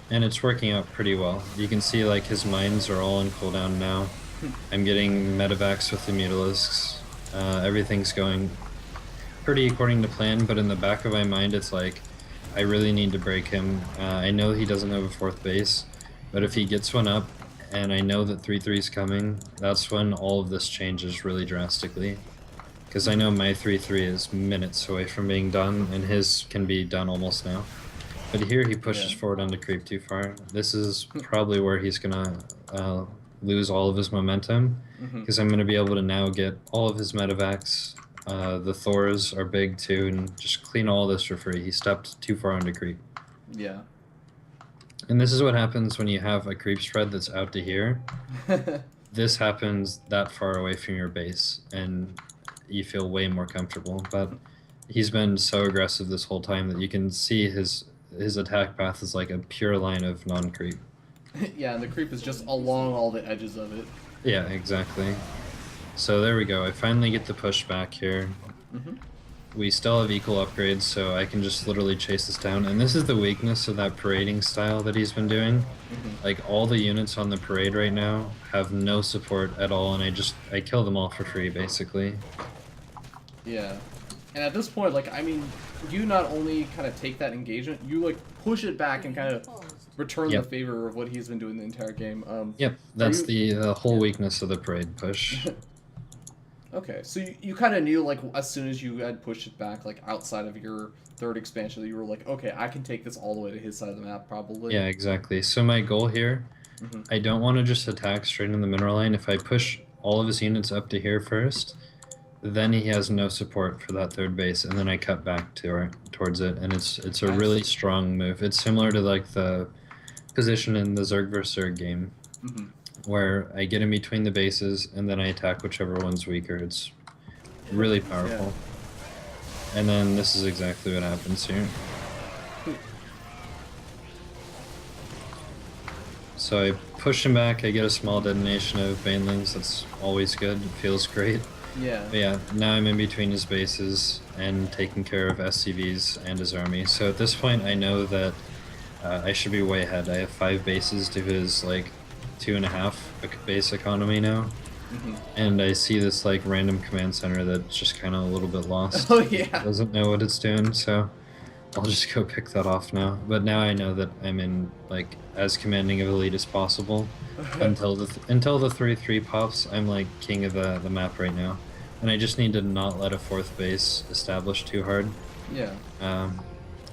And it's working out pretty well. You can see like his mines are all on cooldown now. I'm getting medevacs with the Mutalisks. Everything's going pretty according to plan, but in the back of my mind it's like, I really need to break him. I know he doesn't have a 4th base, but if he gets one up, and I know that 3-3 is coming, that's when all of this changes really drastically. Because I know my 3-3 is minutes away from being done, and his can be done almost now. But here he pushes forward onto creep too far. This is probably where he's gonna lose all of his momentum, because I'm gonna be able to now get all of his medevacs. The Thors are big too, and just clean all this for free. He stepped too far onto creep. Yeah. And this is what happens when you have a creep spread that's out to here. This happens that far away from your base, and you feel way more comfortable. But he's been so aggressive this whole time that you can see his attack path is like a pure line of non-creep. Yeah, and the creep is just along all the edges of it. Yeah, exactly. So there we go. I finally get the push back here. We still have equal upgrades, so I can just literally chase this down. And this is the weakness of that parading style that he's been doing. Like, all the units on the parade right now have no support at all, and I kill them all for free, basically. Yeah. And at this point, like, I mean, you not only kind of take that engagement, you, like, push it back and kind of return the favor of what he's been doing the entire game. That's the whole weakness of the parade push. Okay, so you kind of knew, like, as soon as you had pushed it back, like, outside of your 3rd expansion, that you were like, okay, I can take this all the way to his side of the map, probably. Yeah, exactly. So my goal here, I don't want to just attack straight in the mineral line. If I push all of his units up to here first, then he has no support for that 3rd base, and then I cut back towards it, and it's a really strong move. It's similar to, like, the position in the Zerg vs. Zerg game, where I get in between the bases and then I attack whichever one's weaker. It's really powerful. And then this is exactly what happens here. So I push him back, I get a small detonation of Banelings. That's always good, it feels great. Yeah. But yeah, now I'm in between his bases and taking care of SCVs and his army. So at this point I know that I should be way ahead. I have 5 bases to his like 2.5 base economy now. And I see this like random command center that's just kind of a little bit lost. Oh It yeah. doesn't know what it's doing, so I'll just go pick that off now. But now I know that I'm in like as commanding of a lead as possible. Until the 3/3 pops, I'm like king of the map right now, and I just need to not let a 4th base establish too hard. Yeah.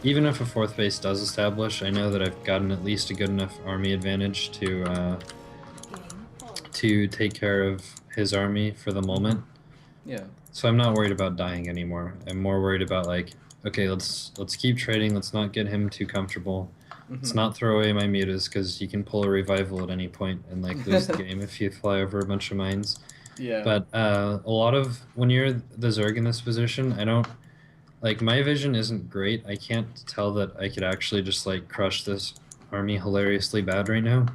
Even if a 4th base does establish, I know that I've gotten at least a good enough army advantage to take care of his army for the moment. Yeah. So I'm not worried about dying anymore. I'm more worried about like, okay, let's keep trading. Let's not get him too comfortable. Let's not throw away my mutas, because you can pull a revival at any point and like lose the game if you fly over a bunch of mines. Yeah. But a lot of when you're the Zerg in this position, I don't like my vision isn't great. I can't tell that I could actually just like crush this army hilariously bad right now.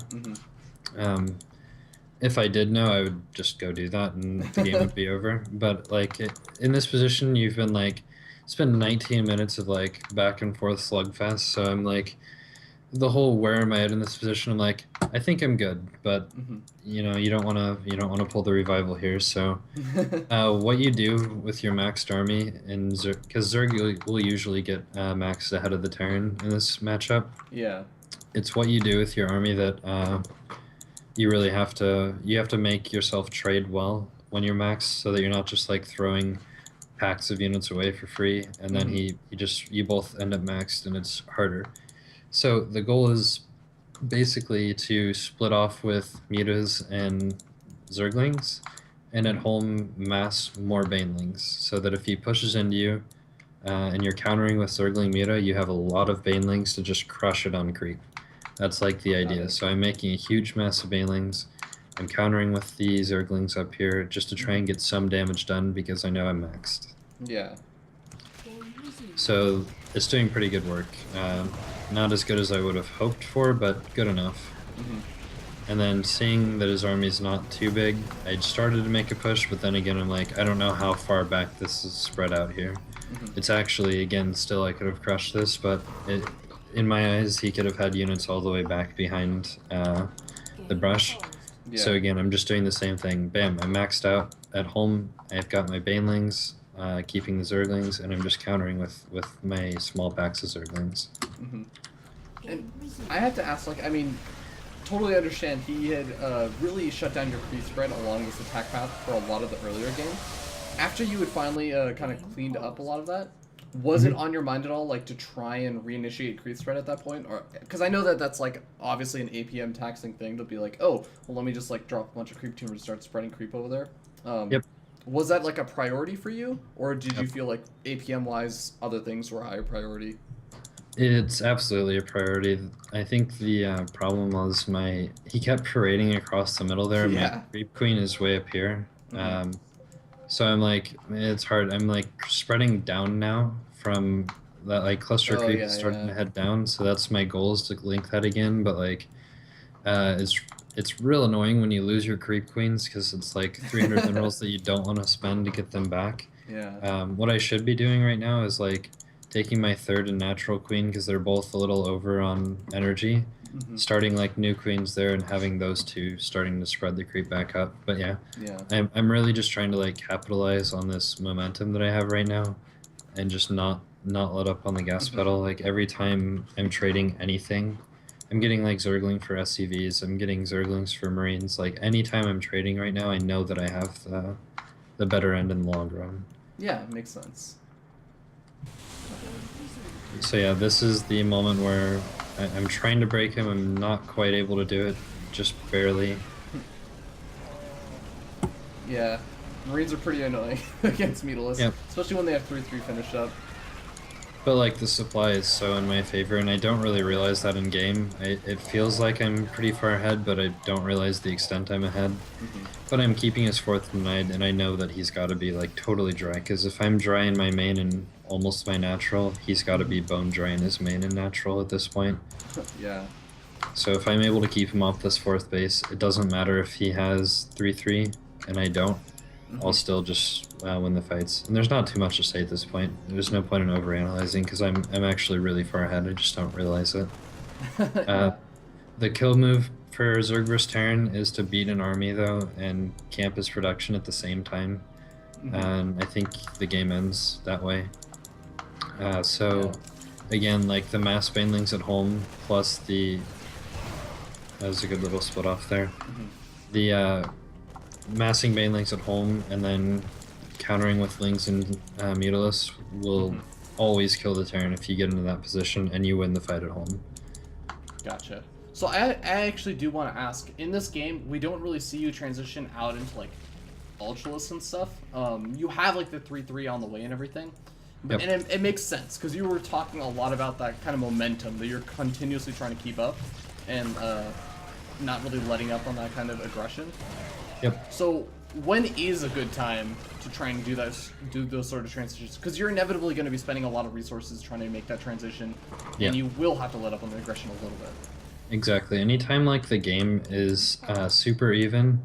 If I did know, I would just go do that and the game would be over. But like in this position, you've been like spend 19 minutes of like back and forth slugfest. So I'm like, the whole where am I at in this position? I'm like, I think I'm good, but you know, you don't want to pull the revival here. So what you do with your maxed army in Zerg, because Zerg will usually get maxed ahead of the Terran in this matchup. Yeah. It's what you do with your army that you really have to make yourself trade well when you're maxed, so that you're not just like throwing packs of units away for free, and then you both end up maxed and it's harder. So the goal is basically to split off with mutas and zerglings, and at home mass more banelings, so that if he pushes into you and you're countering with zergling muta, you have a lot of banelings to just crush it on creep. That's like the idea. So I'm making a huge mess of banelings. I'm countering with the zerglings up here just to try and get some damage done, because I know I'm maxed. Yeah. So it's doing pretty good work. Not as good as I would have hoped for, but good enough. And then seeing that his army's not too big, I started to make a push, but then again I'm like, I don't know how far back this is spread out here. It's actually, again, still I could have crushed this, but in my eyes, he could have had units all the way back behind the brush. Yeah. So again, I'm just doing the same thing. Bam, I'm maxed out at home. I've got my banelings, keeping the zerglings, and I'm just countering with my small packs of zerglings. And I have to ask, like, I mean, totally understand he had really shut down your creep spread along this attack path for a lot of the earlier game. After you had finally kind of cleaned up a lot of that, was it on your mind at all, like, to try and reinitiate creep spread at that point? Or because I know that that's like obviously an APM taxing thing to be like, oh, well, let me just like drop a bunch of creep tumors and start spreading creep over there. Yep. Was that like a priority for you, or did you feel like APM wise other things were a higher priority? It's absolutely a priority. I think the problem was he kept parading across the middle there. Yeah. My creep queen is way up here. So I'm like, it's hard. I'm like spreading down now from that like cluster creep is starting to head down. So that's my goal, is to link that again. But like, it's real annoying when you lose your creep queens, because it's like 300 minerals that you don't want to spend to get them back. Yeah. What I should be doing right now is like taking my 3rd and natural queen, because they're both a little over on energy. Starting like new queens there and having those two starting to spread the creep back up. But yeah. I'm really just trying to like capitalize on this momentum that I have right now, and just not let up on the gas pedal. Like every time I'm trading anything, I'm getting like zergling for SCVs, I'm getting zerglings for marines. Like anytime I'm trading right now, I know that I have the better end in the long run. Yeah, makes sense. So yeah, this is the moment where I'm trying to break him. I'm not quite able to do it, just barely. Yeah, Marines are pretty annoying against Mutalist, especially when they have 3/3 finished up. But like the supply is so in my favor, and I don't really realize that in game. It feels like I'm pretty far ahead, but I don't realize the extent I'm ahead. But I'm keeping his 4th denied, and I know that he's got to be like totally dry, because if I'm dry in my main and almost my natural, he's got to be bone dry in his main and natural at this point. Yeah. So if I'm able to keep him off this 4th base, it doesn't matter if he has 3/3 and I don't. I'll still just win the fights. And there's not too much to say at this point. There's no point in overanalyzing, because I'm actually really far ahead. I just don't realize it. Uh, the kill move for Zerg vs Terran is to beat an army though and camp his production at the same time. And I think the game ends that way. So again, like the mass banelings at home plus the that was a good little split off there. The massing banelings at home and then countering with Lings and Mutalisk will always kill the Terran if you get into that position and you win the fight at home. Gotcha. So I actually do want to ask, in this game, we don't really see you transition out into like Ultralists and stuff. You have like the 3-3 on the way and everything. Yep. And it makes sense, because you were talking a lot about that kind of momentum that you're continuously trying to keep up and not really letting up on that kind of aggression. Yep. So when is a good time to try and do those sort of transitions? Because you're inevitably going to be spending a lot of resources trying to make that transition, and you will have to let up on the aggression a little bit. Exactly. Anytime like the game is super even,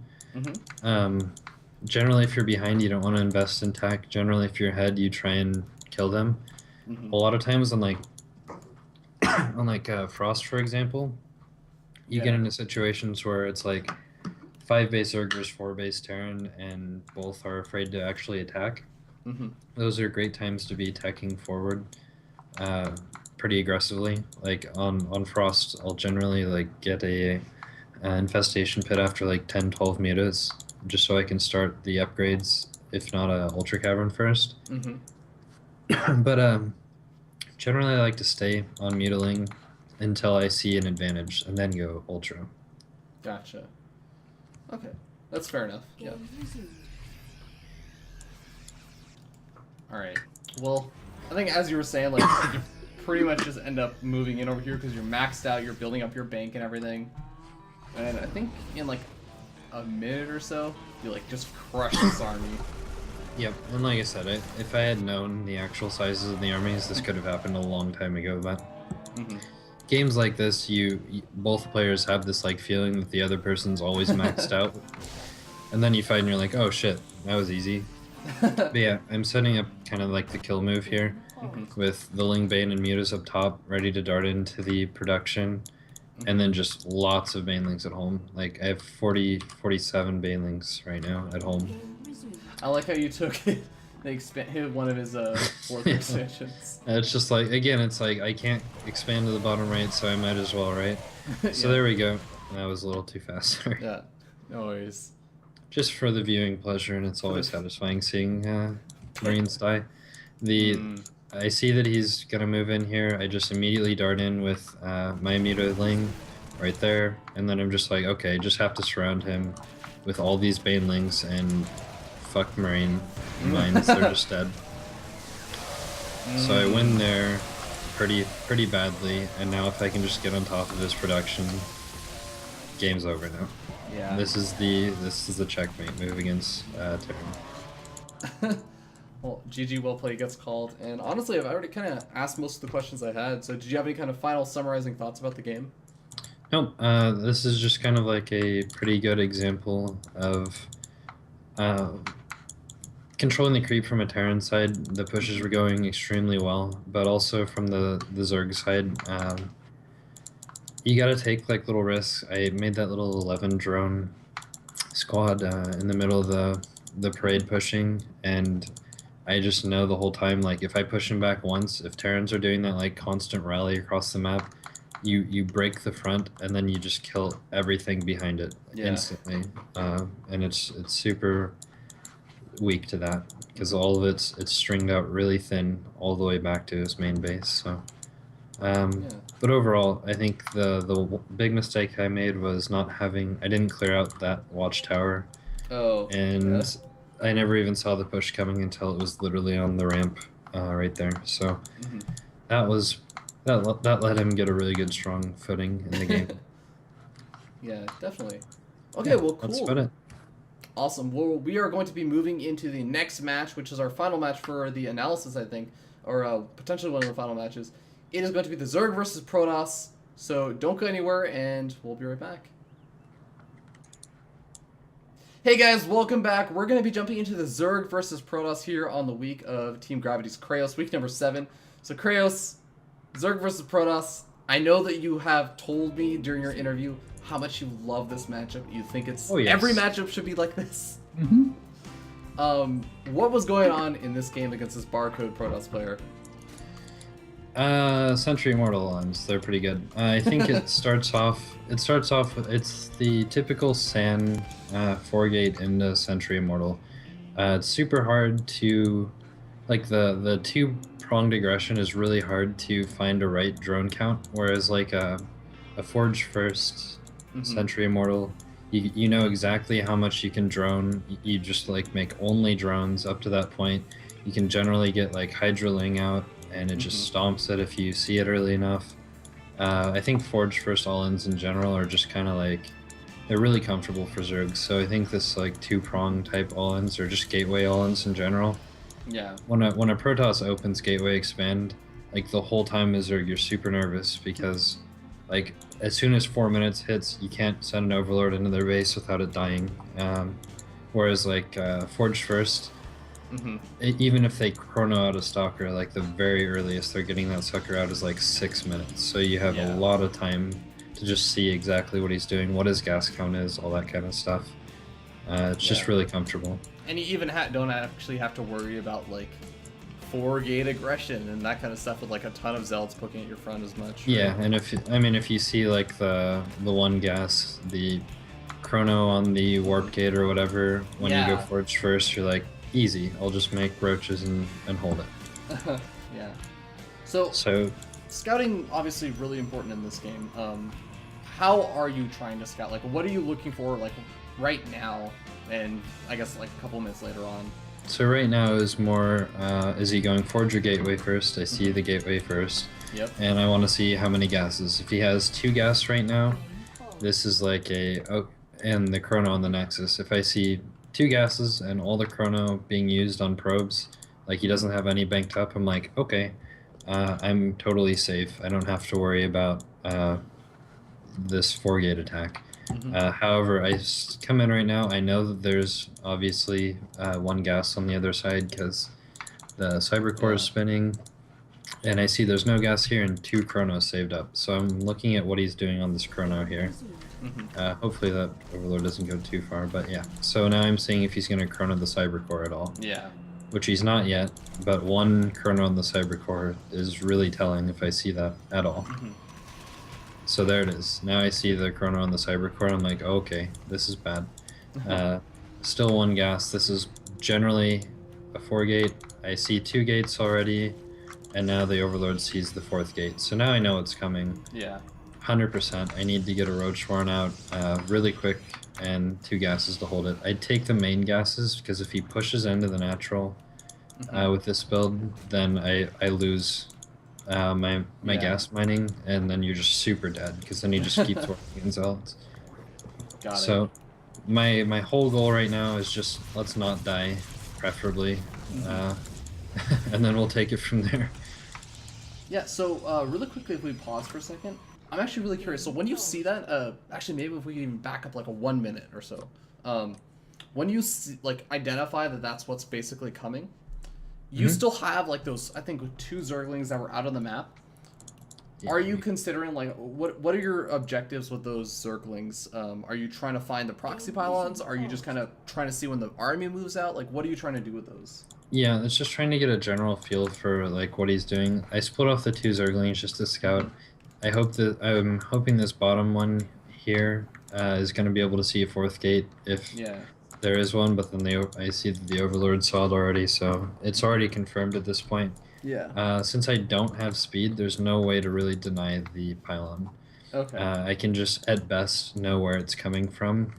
generally if you're behind, you don't want to invest in tech. Generally, if you're ahead, you try and kill them. A lot of times on like Frost, for example, you get into situations where it's like 5 base Zerg versus 4 base Terran, and both are afraid to actually attack. Those are great times to be attacking forward pretty aggressively. Like on Frost, I'll generally like get a infestation pit after like 10-12 mutas, just so I can start the upgrades, if not a Ultra Cavern first. But generally I like to stay on Mutaling until I see an advantage, and then go Ultra. Gotcha. Okay, that's fair enough. Yeah. All right. Well, I think as you were saying, like you pretty much just end up moving in over here because you're maxed out. You're building up your bank and everything. And I think in like a minute or so, you like just crush this army. Yep, and like I said, if I had known the actual sizes of the armies, this could have happened a long time ago. But games like this, both players have this like feeling that the other person's always maxed out, and then you fight and you're like, oh shit, that was easy. But yeah, I'm setting up kind of like the kill move here, with the Ling Bane and Mutas up top, ready to dart into the production, and then just lots of Banelings at home. Like I have 47 Banelings right now at home. I like how you took one of his fourth expansions. It's just like, again, it's like I can't expand to the bottom right, so I might as well, right? So there we go. That was a little too fast. Sorry. Yeah, no worries. Just for the viewing pleasure, and it's always satisfying seeing Marines die. I see that he's gonna move in here. I just immediately dart in with my Mutaling right there, and then I'm just like, okay, just have to surround him with all these Banelings and fuck Marine mines. They're just dead. So I win there pretty badly, and now if I can just get on top of his production, game's over now. Yeah. This is the checkmate move against Terran. Well, GG, well played gets called, and honestly, I've already kind of asked most of the questions I had. So, did you have any kind of final summarizing thoughts about the game? Nope. This is just kind of like a pretty good example of controlling the creep from a Terran side. The pushes were going extremely well, but also from the Zerg side, you gotta take like little risks. I made that little 11 drone squad in the middle of the parade pushing, and I just know the whole time, like if I push him back once, if Terrans are doing that like constant rally across the map, you break the front and then you just kill everything behind it instantly, and it's super weak to that because all of it's stringed out really thin all the way back to his main base. So but overall, I think the big mistake I made was I didn't clear out that watchtower. And I never even saw the push coming until it was literally on the ramp right there. So that let him get a really good strong footing in the game. Yeah, definitely. Okay, well, cool. That's about it. Awesome. Well, we are going to be moving into the next match, which is our final match for the analysis, I think, or potentially one of the final matches. It is going to be the Zerg versus Protoss, so don't go anywhere, and we'll be right back. Hey guys, welcome back. We're going to be jumping into the Zerg versus Protoss here on the week of Team Gravity's Kreos, week number 7. So Kreos, Zerg versus Protoss, I know that you have told me during your interview how much you love this matchup. You think it's Oh, yes. every matchup should be like this. Mm-hmm. What was going on in this game against this barcode Protoss player? Century Immortal ones, they're pretty good. I think it starts off with, it's the typical SAN 4-gate into Century Immortal. It's super hard to, like, the two-pronged aggression is really hard to find a right drone count, whereas like a Forge first Century Immortal, you know exactly how much you can drone. You just like make only drones up to that point. You can generally get like Hydraling out, and it just stomps it if you see it early enough. I think Forge first all-ins in general are just kind of like, they're really comfortable for Zergs. So I think this like two-prong type all-ins or just gateway all-ins in general. Yeah. When a Protoss opens gateway expand, like the whole time as Zerg, you're super nervous because like as soon as 4 minutes hits, you can't send an Overlord into their base without it dying. Whereas like Forge first, even if they chrono out a Stalker, like the very earliest they're getting that sucker out is like 6 minutes. So you have a lot of time to just see exactly what he's doing, what his gas count is, all that kind of stuff. It's just really comfortable. And you even don't actually have to worry about like 4-gate aggression and that kind of stuff with like a ton of Zealots poking at your front as much. Right? Yeah, and if you see like the one gas, the chrono on the warp gate or whatever, when you go Forge first, you're like, easy, I'll just make roaches and hold it. Yeah. So scouting obviously really important in this game. How are you trying to scout? Like, what are you looking for like right now, and I guess like a couple minutes later on? So right now is more, is he going Forge or Gateway first? I see the Gateway first. Yep. And I want to see how many gases. If he has 2 gas right now, this is like and the chrono on the Nexus. If I see 2 gases and all the chrono being used on probes, like he doesn't have any banked up, I'm like, okay, I'm totally safe. I don't have to worry about this 4-gate attack. However, I come in right now, I know that there's obviously 1 gas on the other side because the Cyber Core is spinning, and I see there's no gas here and 2 chronos saved up. So I'm looking at what he's doing on this chrono here. Hopefully that Overlord doesn't go too far, but yeah. So now I'm seeing if he's going to chrono the Cyber Core at all. Yeah. Which he's not yet, but 1 chrono on the Cyber Core is really telling if I see that at all. So there it is. Now I see the chrono on the Cyber Core. I'm like, oh, okay, this is bad. Still 1 gas. This is generally a 4-gate. I see 2 gates already, and now the Overlord sees the 4th gate. So now I know it's coming. Yeah. 100%. I need to get a Roach Warren out really quick and 2 gases to hold it. I'd take the main gases because if he pushes into the natural with this build, then I lose my gas mining, and then you're just super dead because then he just keeps working in Zealots. Got it. So my whole goal right now is just let's not die, preferably, and then we'll take it from there. Yeah, so really quickly, if we pause for a second, I'm actually really curious. So when you see that, actually maybe if we can even back up like a 1 minute or so, when you see, like identify that that's what's basically coming, you still have like those, I think, 2 Zerglings that were out on the map. Are you considering like what are your objectives with those Zerglings? Are you trying to find the proxy pylons? Are you just kind of trying to see when the army moves out? Like, what are you trying to do with those? Yeah, it's just trying to get a general feel for like what he's doing. I split off the 2 Zerglings just to scout. I'm hoping this bottom one here is going to be able to see a 4th gate if there is one, but then I see that the Overlord saw it already, so it's already confirmed at this point. Yeah. Since I don't have speed, there's no way to really deny the pylon. Okay. I can just, at best, know where it's coming from,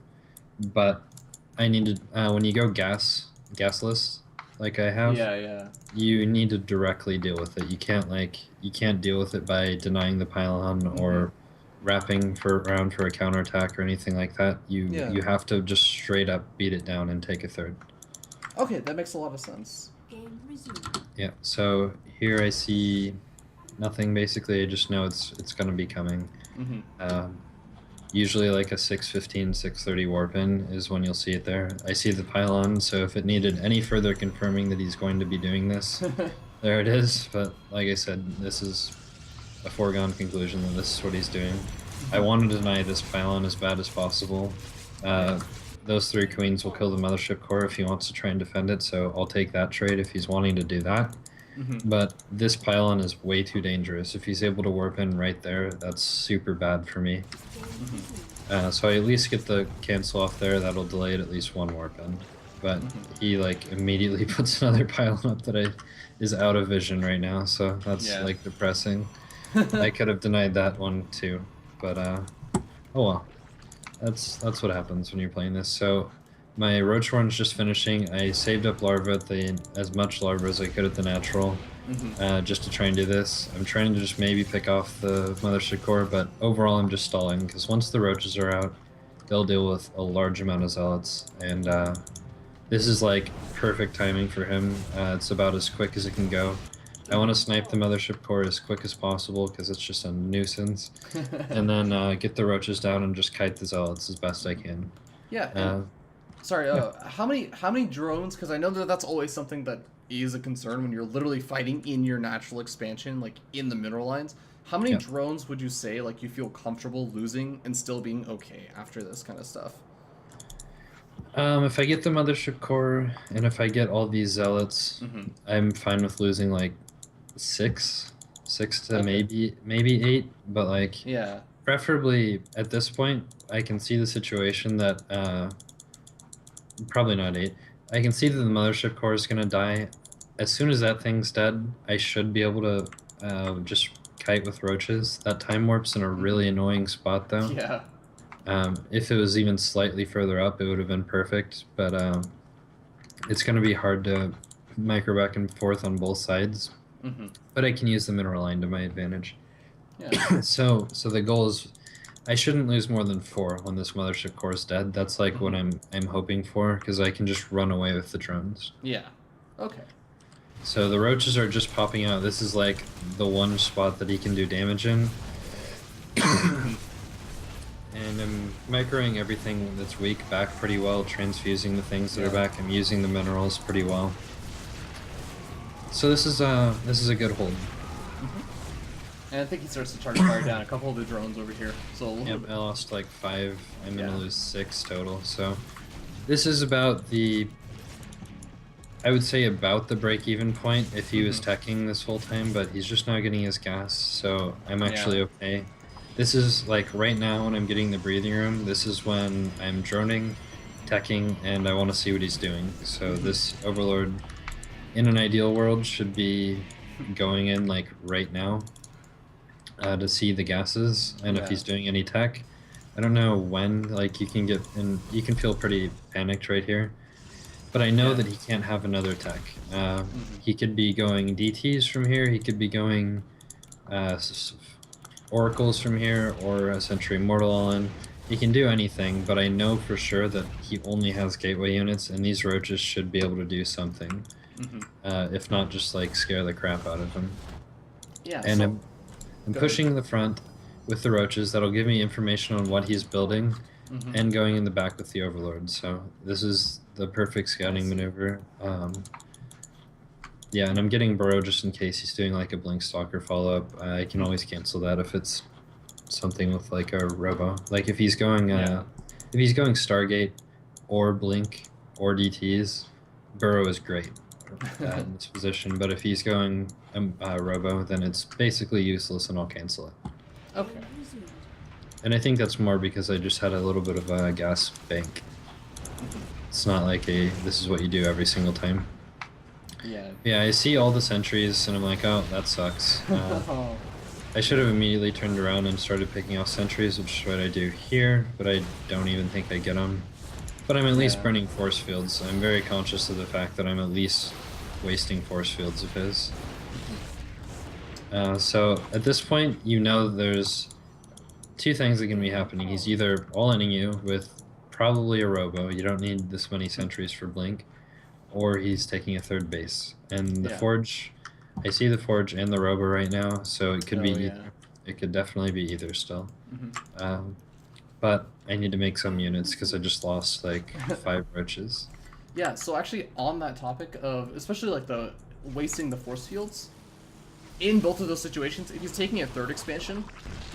but I need to, when you go gasless, like I have, you need to directly deal with it. You can't deal with it by denying the pylon or wrapping around for a counterattack or anything like that. You have to just straight up beat it down and take a 3rd. Okay, that makes a lot of sense. Yeah, so here I see nothing basically. I just know it's going to be coming. Usually like a 6:15, 6:30 warp in is when you'll see it there. I see the pylon, so if it needed any further confirming that he's going to be doing this, there it is. But like I said, this is a foregone conclusion that this is what he's doing. I want to deny this pylon as bad as possible. Those 3 queens will kill the mothership core if he wants to try and defend it, so I'll take that trade if he's wanting to do that. But this pylon is way too dangerous. If he's able to warp in right there, that's super bad for me. So I at least get the cancel off there. That'll delay it at least 1 warp in. But he like immediately puts another pylon up that is out of vision right now, so that's like depressing. I could have denied that one too, but oh well. That's what happens when you're playing this. So my roach one's just finishing. I saved up larva as much larva as I could at the natural, just to try and do this. I'm trying to just maybe pick off the mothership core, but overall I'm just stalling because once the roaches are out, they'll deal with a large amount of zealots, and this is like perfect timing for him. It's about as quick as it can go. I want to snipe the mothership core as quick as possible because it's just a nuisance, and then get the roaches down and just kite the zealots as best I can. Yeah. Sorry. How many drones? Because I know that's always something that is a concern when you're literally fighting in your natural expansion, like in the mineral lines. How many drones would you say like you feel comfortable losing and still being okay after this kind of stuff? If I get the mothership core and if I get all these zealots, I'm fine with losing like 6 to maybe 8, but like preferably at this point I can see the situation that probably not 8. I can see that the mothership core is gonna die. As soon as that thing's dead, I should be able to just kite with roaches. That time warp's in a really annoying spot though. If it was even slightly further up, it would have been perfect, but it's going to be hard to micro back and forth on both sides. But I can use the mineral line to my advantage. So the goal is I shouldn't lose more than 4 when this mothership core is dead. That's like what I'm hoping for, because I can just run away with the drones. Okay. So the roaches are just popping out. This is like the one spot that he can do damage in. And I'm microing everything that's weak back pretty well, transfusing the things that are back. I'm using the minerals pretty well. So this is a good hold. And I think he starts to target fire down a couple of the drones over here. So I lost like 5. I'm gonna lose 6 total. So this is about the, I would say about the break-even point if he was teching this whole time, but he's just not getting his gas, so I'm actually okay. This is like right now when I'm getting the breathing room, this is when I'm droning, teching, and I want to see what he's doing. So this Overlord, in an ideal world, should be going in like right now to see the gases, and if he's doing any tech. I don't know when, like you can get in, you can feel pretty panicked right here. But I know that he can't have another tech. He could be going DTs from here, he could be going Oracles from here, or a Sentry Immortal all in. He can do anything, but I know for sure that he only has gateway units, and these roaches should be able to do something. If not just like scare the crap out of him. And so, I'm pushing the front with the roaches. That'll give me information on what he's building, and going in the back with the Overlord. So this is the perfect scouting maneuver. Yeah, and I'm getting Burrow just in case he's doing like a Blink Stalker follow-up. I can always cancel that if it's something with like a Robo. Like if he's going Stargate or Blink or DTs, Burrow is great in this position. But if he's going Robo, then it's basically useless and I'll cancel it. Okay. And I think that's more because I just had a little bit of a gas bank. It's not like this is what you do every single time. Yeah, I see all the sentries and I'm like, oh, that sucks. I should have immediately turned around and started picking off sentries, which is what I do here, but I don't even think I get them. But I'm at least burning force fields. I'm very conscious of the fact that I'm at least wasting force fields of his. So at this point, you know there's 2 things that can be happening. He's either all-inning you with probably a Robo, you don't need this many sentries for Blink, or he's taking a 3rd base. And the Forge, I see the Forge and the Robo right now, so it could be either. It could definitely be either still. But I need to make some units because I just lost like 5 roaches. Yeah, so actually on that topic of, especially like the wasting the force fields, in both of those situations, if he's taking a third expansion,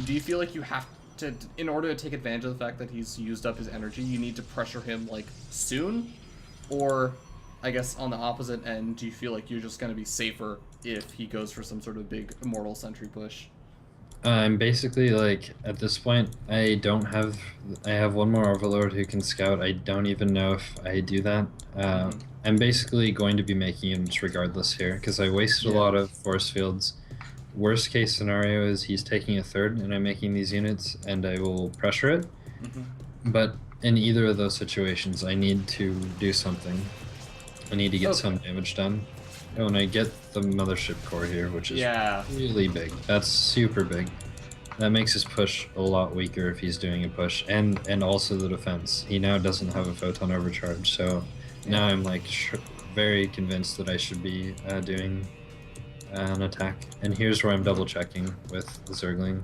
do you feel like you have to, in order to take advantage of the fact that he's used up his energy, you need to pressure him like soon? Or, I guess on the opposite end, do you feel like you're just going to be safer if he goes for some sort of big Immortal Sentry push? I'm basically like at this point I have one more Overlord who can scout. I don't even know if I do that. I'm basically going to be making units regardless here because I wasted a lot of force fields. Worst case scenario is he's taking a third and I'm making these units and I will pressure it. But in either of those situations I need to do something. I need to get some damage done. Oh, and I get the mothership core here, which is really big. That's super big. That makes his push a lot weaker if he's doing a push, and also the defense. He now doesn't have a photon overcharge, so now I'm like very convinced that I should be doing an attack. And here's where I'm double checking with the Zergling.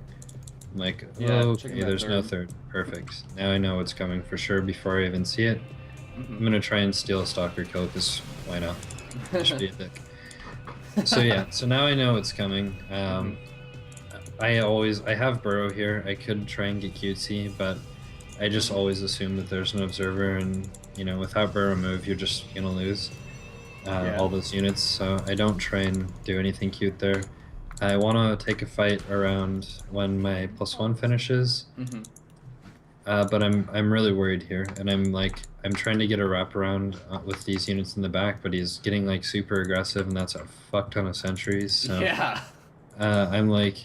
I'm like, okay, there's no third. Perfect. Now I know what's coming for sure before I even see it. I'm gonna try and steal a stalker kill because why not? I should be a dick. So yeah, so now I know it's coming. I have burrow here. I could try and get cutesy, but I just always assume that there's an observer, and you know, without burrow move, you're just gonna lose all those units. So I don't try and do anything cute there. I want to take a fight around when my +1 finishes. But I'm really worried here, and I'm trying to get a wraparound with these units in the back, but he's getting like super aggressive, and that's a fuck ton of sentries. So I'm like,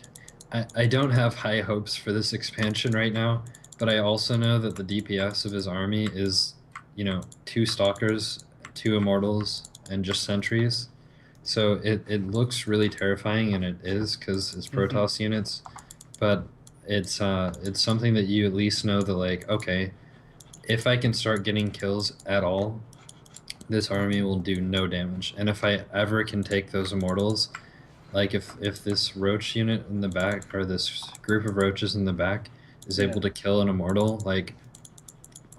I don't have high hopes for this expansion right now, but I also know that the DPS of his army is, you know, 2 stalkers, 2 immortals, and just sentries. So it looks really terrifying, and it is because it's Protoss units, but it's something that you at least know that like, okay, if I can start getting kills at all, this army will do no damage. And if I ever can take those immortals, like if this roach unit in the back, or this group of roaches in the back, is able to kill an immortal, like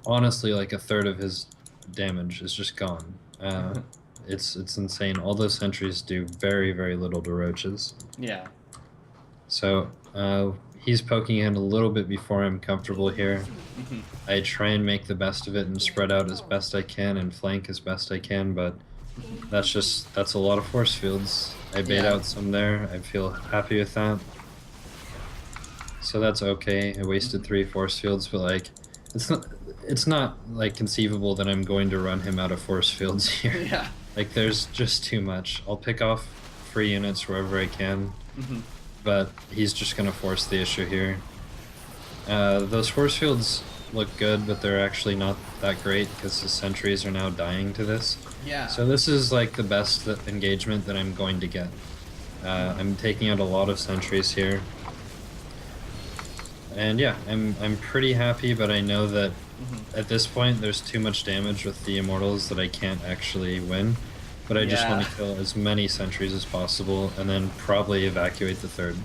honestly like a third of his damage is just gone. It's insane. All those sentries do very, very little to roaches. Yeah. So he's poking in a little bit before I'm comfortable here. I try and make the best of it and spread out as best I can and flank as best I can, but that's a lot of force fields. I bait out some there. I feel happy with that. So that's okay. I wasted 3 force fields, but like it's not like conceivable that I'm going to run him out of force fields here. Like there's just too much. I'll pick off free units wherever I can. But he's just going to force the issue here. Those force fields look good, but they're actually not that great because the sentries are now dying to this. So this is like the best engagement that I'm going to get. I'm taking out a lot of sentries here. And yeah, I'm pretty happy, but I know that at this point there's too much damage with the immortals that I can't actually win. But I just want to kill as many sentries as possible, and then probably evacuate the third.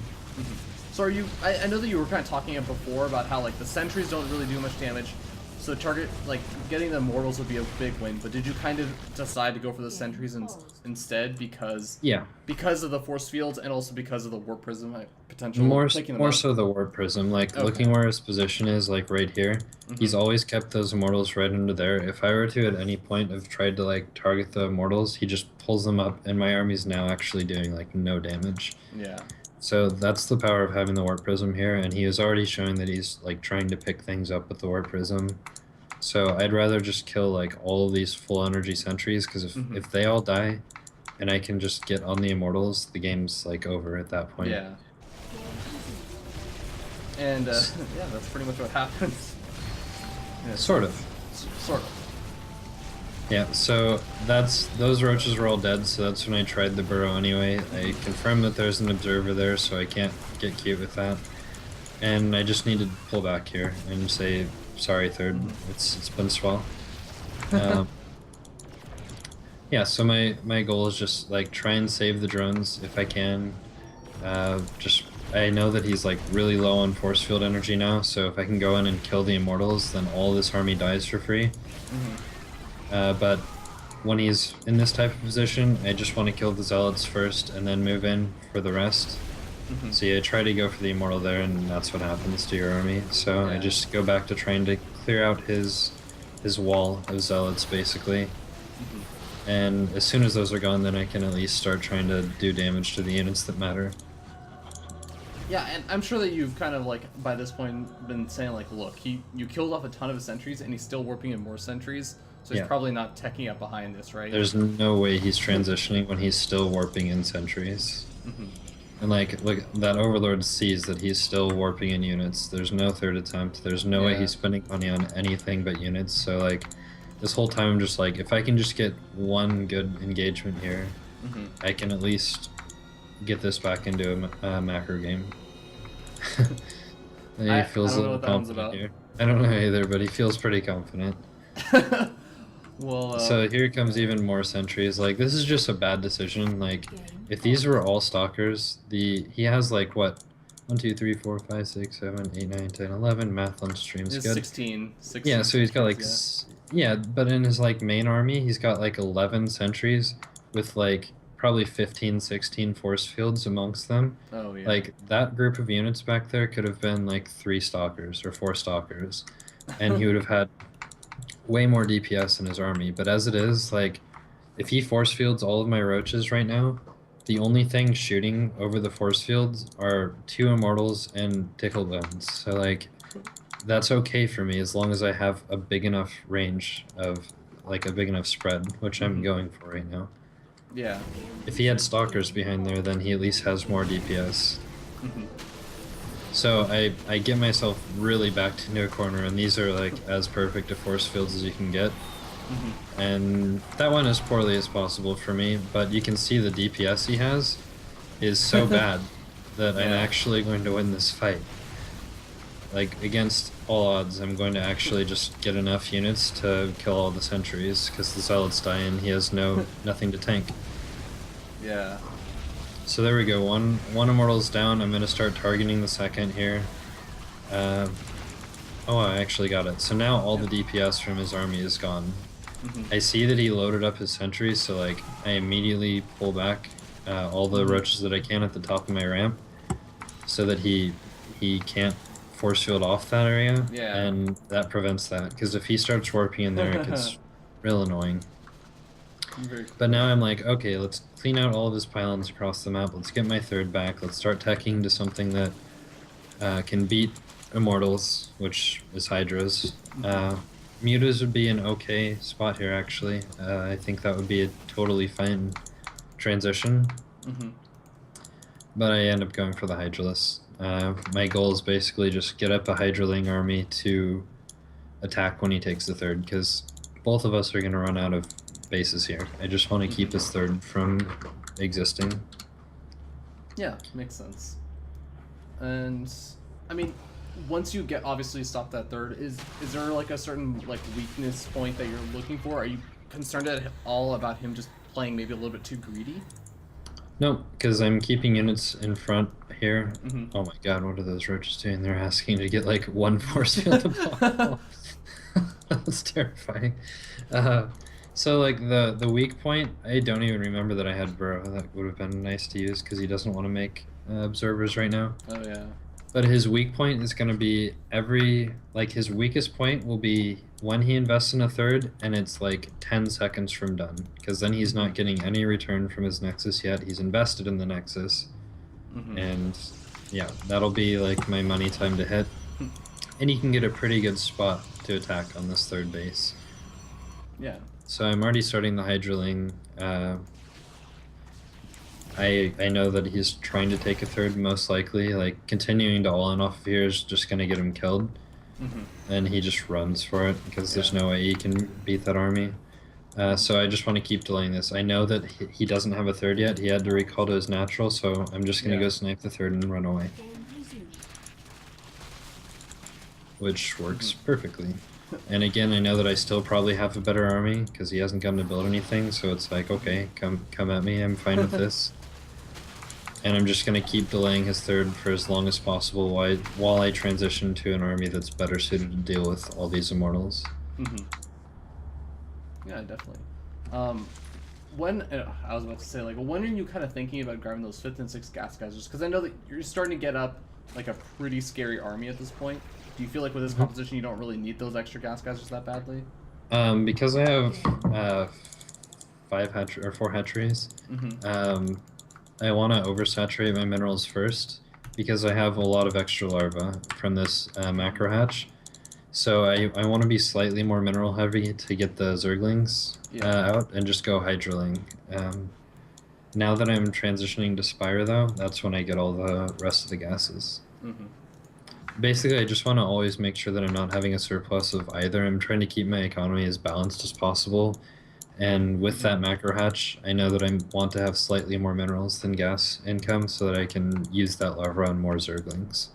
So are you? I know that you were kind of talking before about how like the sentries don't really do much damage, so target like getting the immortals would be a big win. But did you kind of decide to go for the sentries instead because of the force fields and also because of the warp prism potential? More so the warp prism. Like looking where his position is, like right here, he's always kept those immortals right under there. If I were to at any point have tried to like target the immortals, he just pulls them up, and my army's now actually doing like no damage. So that's the power of having the warp prism here, and he is already showing that he's like trying to pick things up with the warp prism. So I'd rather just kill like all of these full energy sentries, because if they all die and I can just get on the immortals, the game's like over at that point. And yeah, that's pretty much what happens. Sort of. Yeah, so those roaches were all dead, so that's when I tried the burrow anyway. I confirmed that there's an observer there, so I can't get cute with that. And I just need to pull back here and say, sorry, third, it's been swell. Yeah, so my goal is just like try and save the drones if I can. I know that he's like really low on force field energy now, so if I can go in and kill the immortals, then all this army dies for free. But when he's in this type of position, I just want to kill the zealots first and then move in for the rest. So yeah, try to go for the immortal there, and that's what happens to your army. So I just go back to trying to clear out his wall of zealots, basically. And as soon as those are gone, then I can at least start trying to do damage to the units that matter. Yeah, and I'm sure that you've kind of, like, by this point been saying, like, look, you killed off a ton of his sentries, and he's still warping in more sentries, so he's probably not teching up behind this, right? There's no way he's transitioning when he's still warping in sentries. And, like, look, that Overlord sees that he's still warping in units. There's no third attempt. There's no way he's spending money on anything but units, so, like, this whole time I'm just like, if I can just get one good engagement here, I can at least get this back into a macro game. He feels a little confident here. I don't know either, but he feels pretty confident. Well, so here comes even more sentries. Like, this is just a bad decision. Like, if these were all stalkers, he has like what, 1, 2, 3, 4, 5, 6, 7, 8, 9, 10, 11. Math on stream's good. 16. Yeah, so he's got like but in his like main army, he's got like 11 sentries with like probably 15, 16 force fields amongst them. Oh yeah. Like, that group of units back there could have been like 3 stalkers or 4 stalkers, and he would have had way more DPS in his army. But as it is, like, if he force fields all of my roaches right now, the only thing shooting over the force fields are 2 immortals and tickle bones. So, like, that's okay for me as long as I have a big enough range of, like, a big enough spread, which I'm going for right now. Yeah. If he had stalkers behind there, then he at least has more DPS. So I get myself really backed into a corner, and these are like as perfect a force fields as you can get. And that went as poorly as possible for me, but you can see the DPS he has is so bad that I'm actually going to win this fight. Like, against all odds, I'm going to actually just get enough units to kill all the sentries, because the zealots die and he has nothing to tank. Yeah. So there we go, one immortal's down. I'm going to start targeting the second here. Oh, I actually got it. So now all the DPS from his army is gone. I see that he loaded up his sentries, so like I immediately pull back all the roaches that I can at the top of my ramp, so that he can't force field off that area, and that prevents that, because if he starts warping in there, it gets real annoying. But now I'm like, okay, let's clean out all of his pylons across the map, let's get my third back, let's start teching to something that can beat immortals, which is hydras. Mutas would be an okay spot here, actually. I think that would be a totally fine transition. But I end up going for the hydralisk. My goal is basically just get up a hydraling army to attack when he takes the third, because both of us are going to run out of bases here. I just want to keep his third from existing. Yeah, makes sense. And I mean, once you get obviously stop that third, is there like a certain like weakness point that you're looking for? Are you concerned at all about him just playing maybe a little bit too greedy? No, because I'm keeping units in front here. Oh my god, what are those roaches doing? They're asking to get like 1 force field to pop. That's terrifying. So like the weak point, I don't even remember that I had Burrow. That would have been nice to use, because he doesn't want to make observers right now. Oh yeah. But his weak point is going to be his weakest point will be when he invests in a third, and it's like 10 seconds from done, because then he's not getting any return from his Nexus yet. He's invested in the Nexus, and yeah, that'll be like my money time to hit. And he can get a pretty good spot to attack on this third base. Yeah. So I'm already starting the hydraling. I know that he's trying to take a third, most likely. Like, continuing to all-in off of here is just going to get him killed. And he just runs for it, because there's no way he can beat that army. So I just want to keep delaying this. I know that he doesn't have a third yet. He had to recall to his natural, so I'm just going to go snipe the third and run away. Which works perfectly. And again, I know that I still probably have a better army, because he hasn't gotten to build anything, so it's like, okay, come at me, I'm fine with this. And I'm just going to keep delaying his third for as long as possible while I transition to an army that's better suited to deal with all these immortals. Yeah, definitely. Um, when I was about to say, like, when are you kind of thinking about grabbing those 5th and 6th gas guys? Just because I know that you're starting to get up like a pretty scary army at this point. Do you feel like with this composition you don't really need those extra gas guys just that badly? Because I have four hatcheries. I want to oversaturate my minerals first because I have a lot of extra larvae from this macro hatch. So I want to be slightly more mineral heavy to get the zerglings out and just go hydroling. Now that I'm transitioning to Spire though, that's when I get all the rest of the gases. Basically, I just want to always make sure that I'm not having a surplus of either. I'm trying to keep my economy as balanced as possible. And with that macro hatch, I know that I want to have slightly more minerals than gas income so that I can use that larva on more zerglings.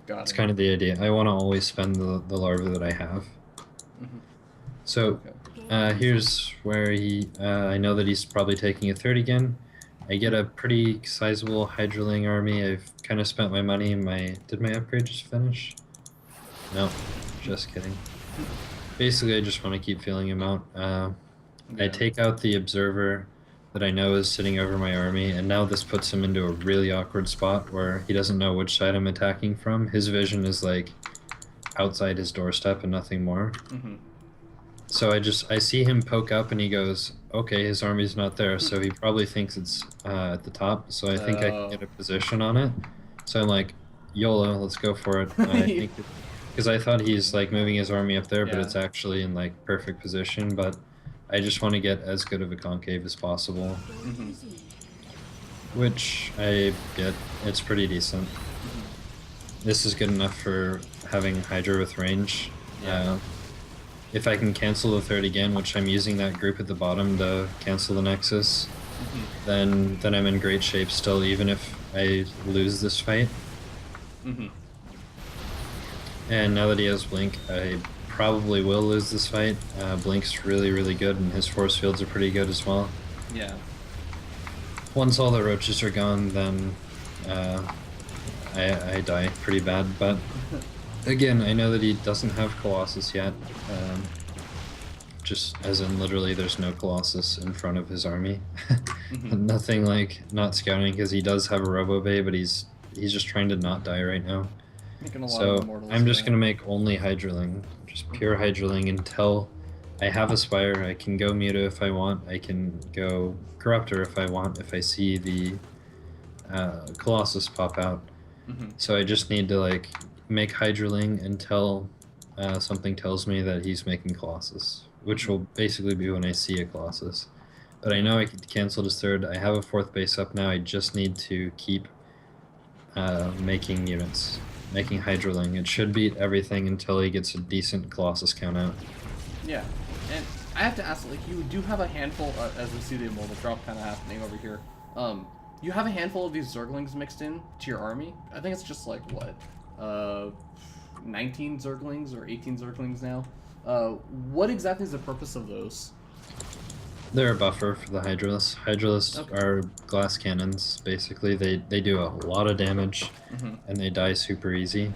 That's kind of the idea. I want to always spend the larva that I have. So here's where I know that he's probably taking a third again. I get a pretty sizable hydroling army. I've kind of spent my money. Did my upgrade just finish? No, just kidding. Basically, I just want to keep filling him out. I take out the observer that I know is sitting over my army, and now this puts him into a really awkward spot where he doesn't know which side I'm attacking from. His vision is like outside his doorstep and nothing more. So I see him poke up and he goes, okay, his army's not there, so he probably thinks it's at the top, so I think I can get a position on it. So I'm like, YOLO, let's go for it. Because I thought he's like moving his army up there, but it's actually in like perfect position, but I just want to get as good of a concave as possible. Which I get. It's pretty decent. This is good enough for having Hydra with range. If I can cancel the third again, which I'm using that group at the bottom to cancel the Nexus, then I'm in great shape still, even if I lose this fight. And now that he has Blink, I probably will lose this fight. Blink's really, really good, and his force fields are pretty good as well. Once all the roaches are gone, then I die pretty bad, but again, I know that he doesn't have Colossus yet. Just as in literally there's no Colossus in front of his army. Nothing like not scouting, because he does have a Robo Bay, but he's just trying to not die right now. So I'm just gonna make only Hydroling, just pure Hydroling until I have a Spire. I can go Muta if I want. I can go Corruptor if I want, if I see the Colossus pop out. So I just need to like make Hydroling until something tells me that he's making Colossus, which will basically be when I see a Colossus. But I know I could cancel his third. I have a fourth base up now. I just need to keep making units, making Hydroling. It should beat everything until he gets a decent Colossus count out. Yeah, and I have to ask, like, you do have a handful, as we see the immortal drop kind of happening over here. You have a handful of these Zerglings mixed in to your army. I think it's just like, what, 19 Zerglings or 18 Zerglings now. What exactly is the purpose of those? They're a buffer for the Hydralisks. Hydralisks are glass cannons, basically. They do a lot of damage, and they die super easy.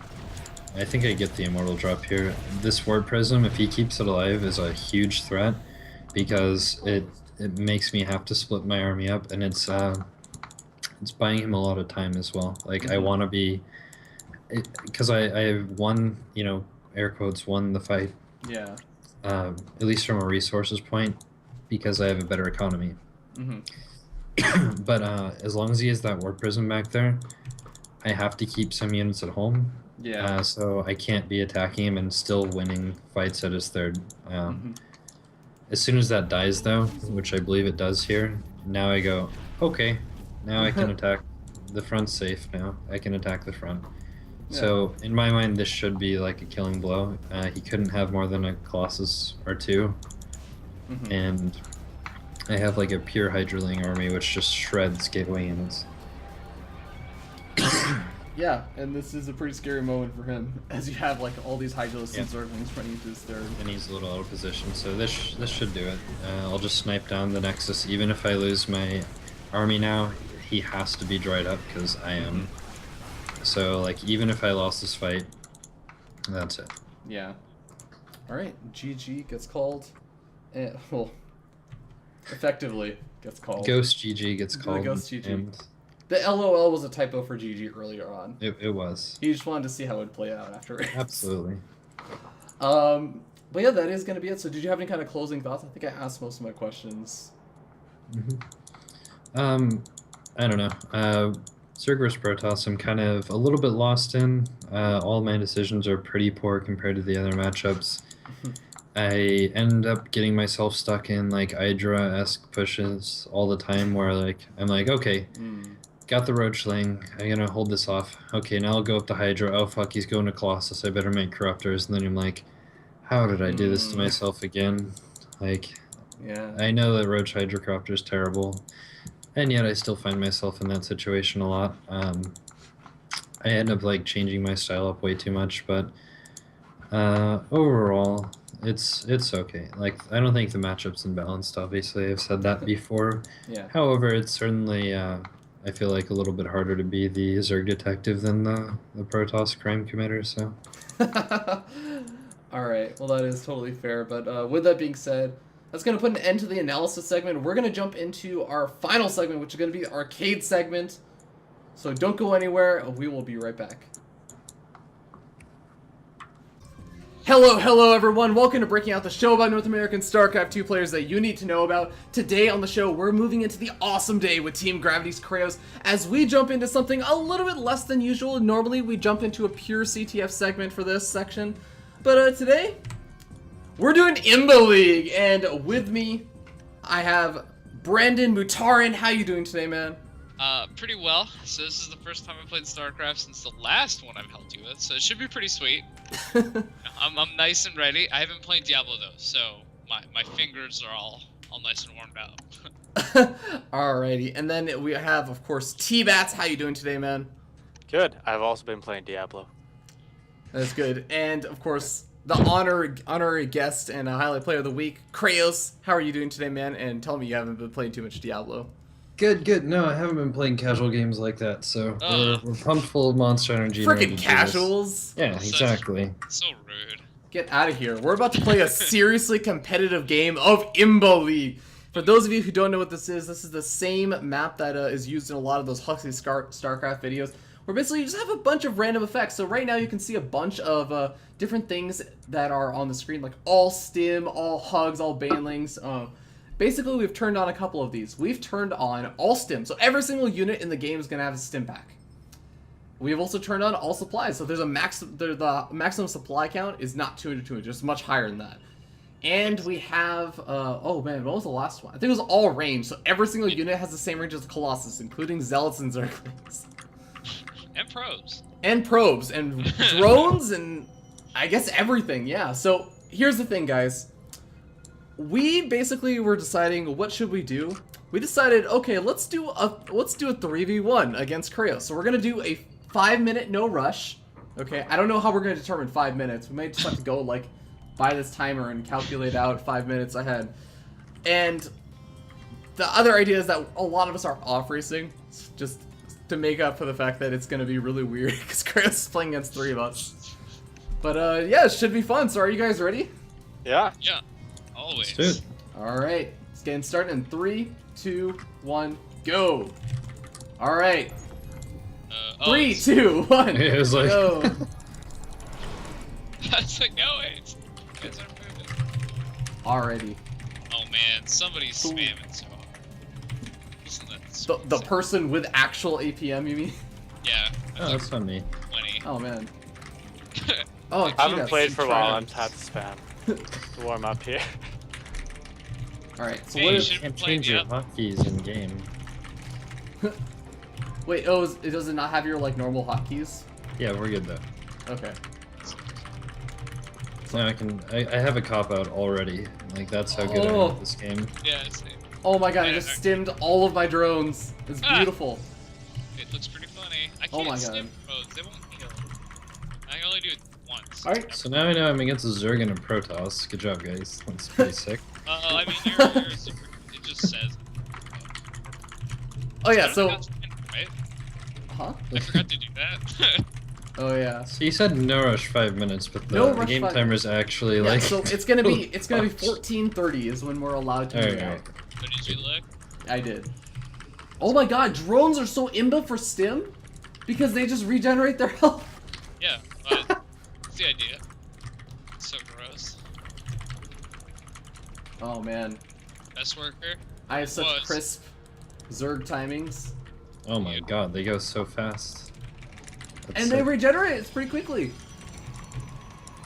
I think I get the immortal drop here. This Ward Prism, if he keeps it alive, is a huge threat, because it makes me have to split my army up, and it's buying him a lot of time as well. Like, I want to be... Because I won, you know, air quotes, won the fight. Yeah. At least from a resources point, because I have a better economy. But as long as he has that Ward Prism back there, I have to keep some units at home. Yeah. So I can't be attacking him and still winning fights at his third. As soon as that dies, though, which I believe it does here, now I go, okay, now I can attack. The front's safe now. I can attack the front. So in my mind, this should be like a killing blow. He couldn't have more than a Colossus or two. And I have like a pure Hydroling army, which just shreds gateway units. Yeah, and this is a pretty scary moment for him, as you have like all these Hydralisks and Zerglings running into his third. And he's a little out of position, so this should do it. I'll just snipe down the Nexus. Even if I lose my army now, he has to be dried up, because I am. So, like, even if I lost this fight, that's it. Yeah. Alright, GG gets called. Well, effectively gets called. Ghost GG gets The called. Ghost GG. And The LOL was a typo for GG earlier on. it was. He just wanted to see how it would play out afterwards. Absolutely. But yeah, that is going to be it. So did you have any kind of closing thoughts? I think I asked most of my questions. I don't know. Zerg vs Protoss, I'm kind of a little bit lost in. All my decisions are pretty poor compared to the other matchups. I end up getting myself stuck in like Hydra-esque pushes all the time where like I'm like, okay, got the Roachling, I'm gonna hold this off. Okay, now I'll go up to Hydra. Oh fuck, he's going to Colossus, I better make Corruptors. And then I'm like, how did I do this to myself again? Like, yeah, I know that Roach Hydra Corruptor is terrible, and yet I still find myself in that situation a lot. I end up like changing my style up way too much, but overall, it's okay. Like, I don't think the matchup's imbalanced, obviously. I've said that before. yeah. However, it's certainly, I feel like a little bit harder to be the Zerg detective than the Protoss crime committer, so. Alright, well that is totally fair, but with that being said, that's going to put an end to the analysis segment. We're going to jump into our final segment, which is going to be the arcade segment. So don't go anywhere, we will be right back. Hello everyone, welcome to Breaking Out, the show about North American StarCraft 2 players that you need to know about. Today on the show, we're moving into the awesome day with Team Gravity's Kreos as we jump into something a little bit less than usual. Normally we jump into a pure CTF segment for this section, but today, we're doing Imba League, and with me, I have Brandon Mutarin. How you doing today, man? Pretty well. So this is the first time I've played StarCraft since the last one I've helped you with, so it should be pretty sweet. I'm nice and ready. I haven't played Diablo though, so my fingers are all nice and warmed up. Alrighty, and then we have, of course, T-Bats. How you doing today, man? Good. I've also been playing Diablo. That's good. And, of course, the honorary guest and highlight player of the week, Kreos. How are you doing today, man? And tell me you haven't been playing too much Diablo. Good. No, I haven't been playing casual games like that, so we're pumped full of Monster Energy. Freaking casuals. Yeah, exactly. So rude. Get out of here. We're about to play a seriously competitive game of Imba League. For those of you who don't know what this is the same map that is used in a lot of those Huxley StarCraft videos, where basically you just have a bunch of random effects. So right now you can see a bunch of different things that are on the screen, like all stim, all hugs, all banelings. Basically, we've turned on a couple of these. We've turned on all stim, so every single unit in the game is going to have a stim pack. We have also turned on all supplies, so there's the maximum supply count is not 200, it's much higher than that. And we have, oh man, what was the last one? I think it was all range, so every single unit has the same range as Colossus, including Zealots and Zerglings. And probes. And probes, and drones, and I guess everything, yeah. So, here's the thing, guys. We basically were deciding what should we do. We decided, okay, let's do a 3v1 against Kreos. So we're gonna do a 5-minute no rush. Okay, I don't know how we're gonna determine 5 minutes. We might just have to go like by this timer and calculate out 5 minutes ahead. And the other idea is that a lot of us are off racing, just to make up for the fact that it's gonna be really weird because Kreos is playing against 3 of us. But yeah, it should be fun. So are you guys ready? Yeah. Yeah. Always. Let's do it. Alright, it's getting started in 3, 2, 1, go! Alright, 3, 2, 1, It was like... go! That's like, no, wait. You guys aren't moving. Alrighty. Oh man, somebody's spamming so hard. Listen to that. The person with actual APM, you mean? Yeah. Oh, that's not me. 20. Oh man. Oh, I haven't cheetahs. played for a while. I'm Try tapped spam to warm up here. Alright, so Hey, what you if... should- Can't playing change your Diablo. hotkeys in game. Wait, oh, does it not have your, like, normal hotkeys? Yeah, we're good though. Okay. No, I have a cop out already. Like, that's how good I am at this game. Yeah, it's same. Oh my god, I Yeah, just okay. stimmed all of my drones. It's Ah. beautiful. It looks pretty funny. I Oh can't my stim God. probes. They won't kill. I can only do it once. Alright. So now I know I'm against a Zerg and a Protoss. Good job, guys. That's pretty sick. I mean, you're super. It just says. Oh yeah, I so... forgot to stim, right? Huh? I forgot to do that. Oh yeah. So you said no rush 5 minutes, but the, No the rush game 5 timer's actually Yeah, like... so it's gonna be 14:30 is when we're allowed to do Alright, that. alright. But did you look? I did. Oh my god, drones are so imba for stim? Because they just regenerate their health. Yeah, but that's the idea. It's so gross. Oh man. Best worker. I have such Was. crisp Zerg timings. Oh my god, they go so fast. That's And so- they regenerate pretty quickly.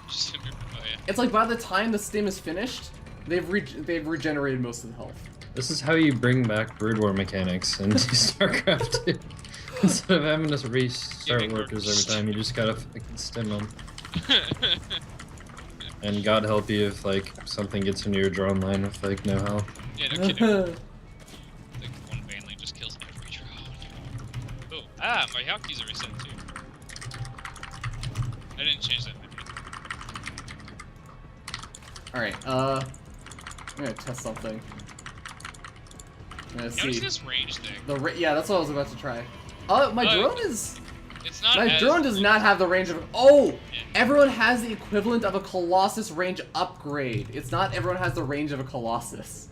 Just oh yeah. It's like by the time the stim is finished, they've regenerated most of the health. This is how you bring back Brood War mechanics into StarCraft 2. Instead of having to restart Giving workers orders. every time, you just gotta fucking stim them. And God help you if like something gets into your drone line with like no health. Yeah, no kidding. Like one Baneling just kills every drone. Oh, my hotkeys are reset too. I didn't change that menu. Alright, I'm gonna test something. I'm gonna Notice see. this range thing. Yeah, that's what I was about to try. Oh, my Oh, drone is... It's not My as drone does not have the range of... Oh! Yeah. Everyone has the equivalent of a Colossus range upgrade. It's not everyone has the range of a Colossus.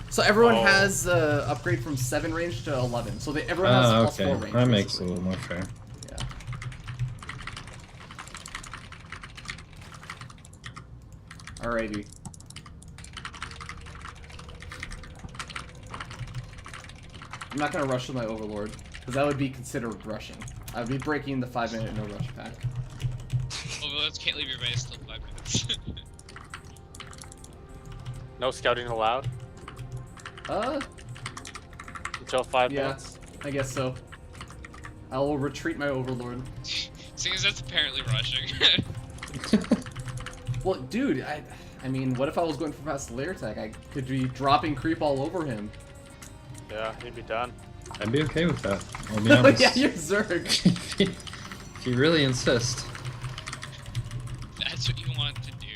So everyone Oh. has upgrade from 7 range to 11. So everyone has Oh, plus 4 okay. range. That makes basically. it a little more fair. Yeah. Alrighty. I'm not gonna rush with my Overlord, because that would be considered rushing. I would be breaking the 5-minute no rush pack. Overlords can't leave your base till 5 minutes. No scouting allowed until 5 Yeah, minutes. I guess so. I will retreat my Overlord. Seeing as that's apparently rushing. Well, dude, I mean, what if I was going for fast layer attack? I could be dropping creep all over him. Yeah, he'd be done. I'd be okay with that. I'll be honest. Yeah, you're Zerg. If you really insist. That's what you want to do.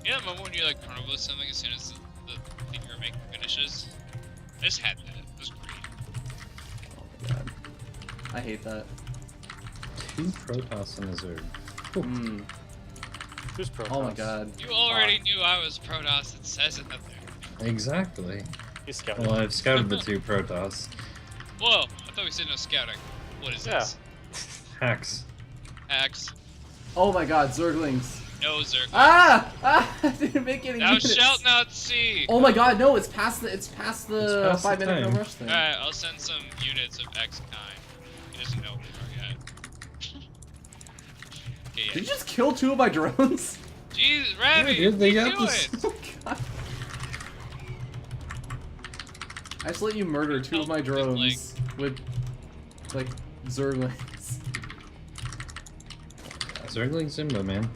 Yeah, remember when you like carnival something as soon as the thing you're making finishes? I just had that. It was great. Oh my god. I hate that. 2 Protoss and a Zerg. Hmm. Who's pro? Oh my god. You already knew I was Protoss. It says it up there. Exactly. He's scouting. Well, I've scouted the 2 Protoss. Whoa! I thought we said no scouting. What is Yeah. this? Hacks. Axe. Oh my god, Zerglings. No Zerg. Ah! Ah! I didn't make any Thou units. shalt not see. Oh my god, no, it's past the It's past 5-minute no time. rush thing. Alright, I'll send some units of X kind. He doesn't know where we are yet. Okay, Did you just kill 2 of my drones? Jeez, Ravi, Yeah, dude, they what are got you this. doing? Oh god. I just let you murder 2 of my drones with, like, Zerglings. Zergling Zimba, man.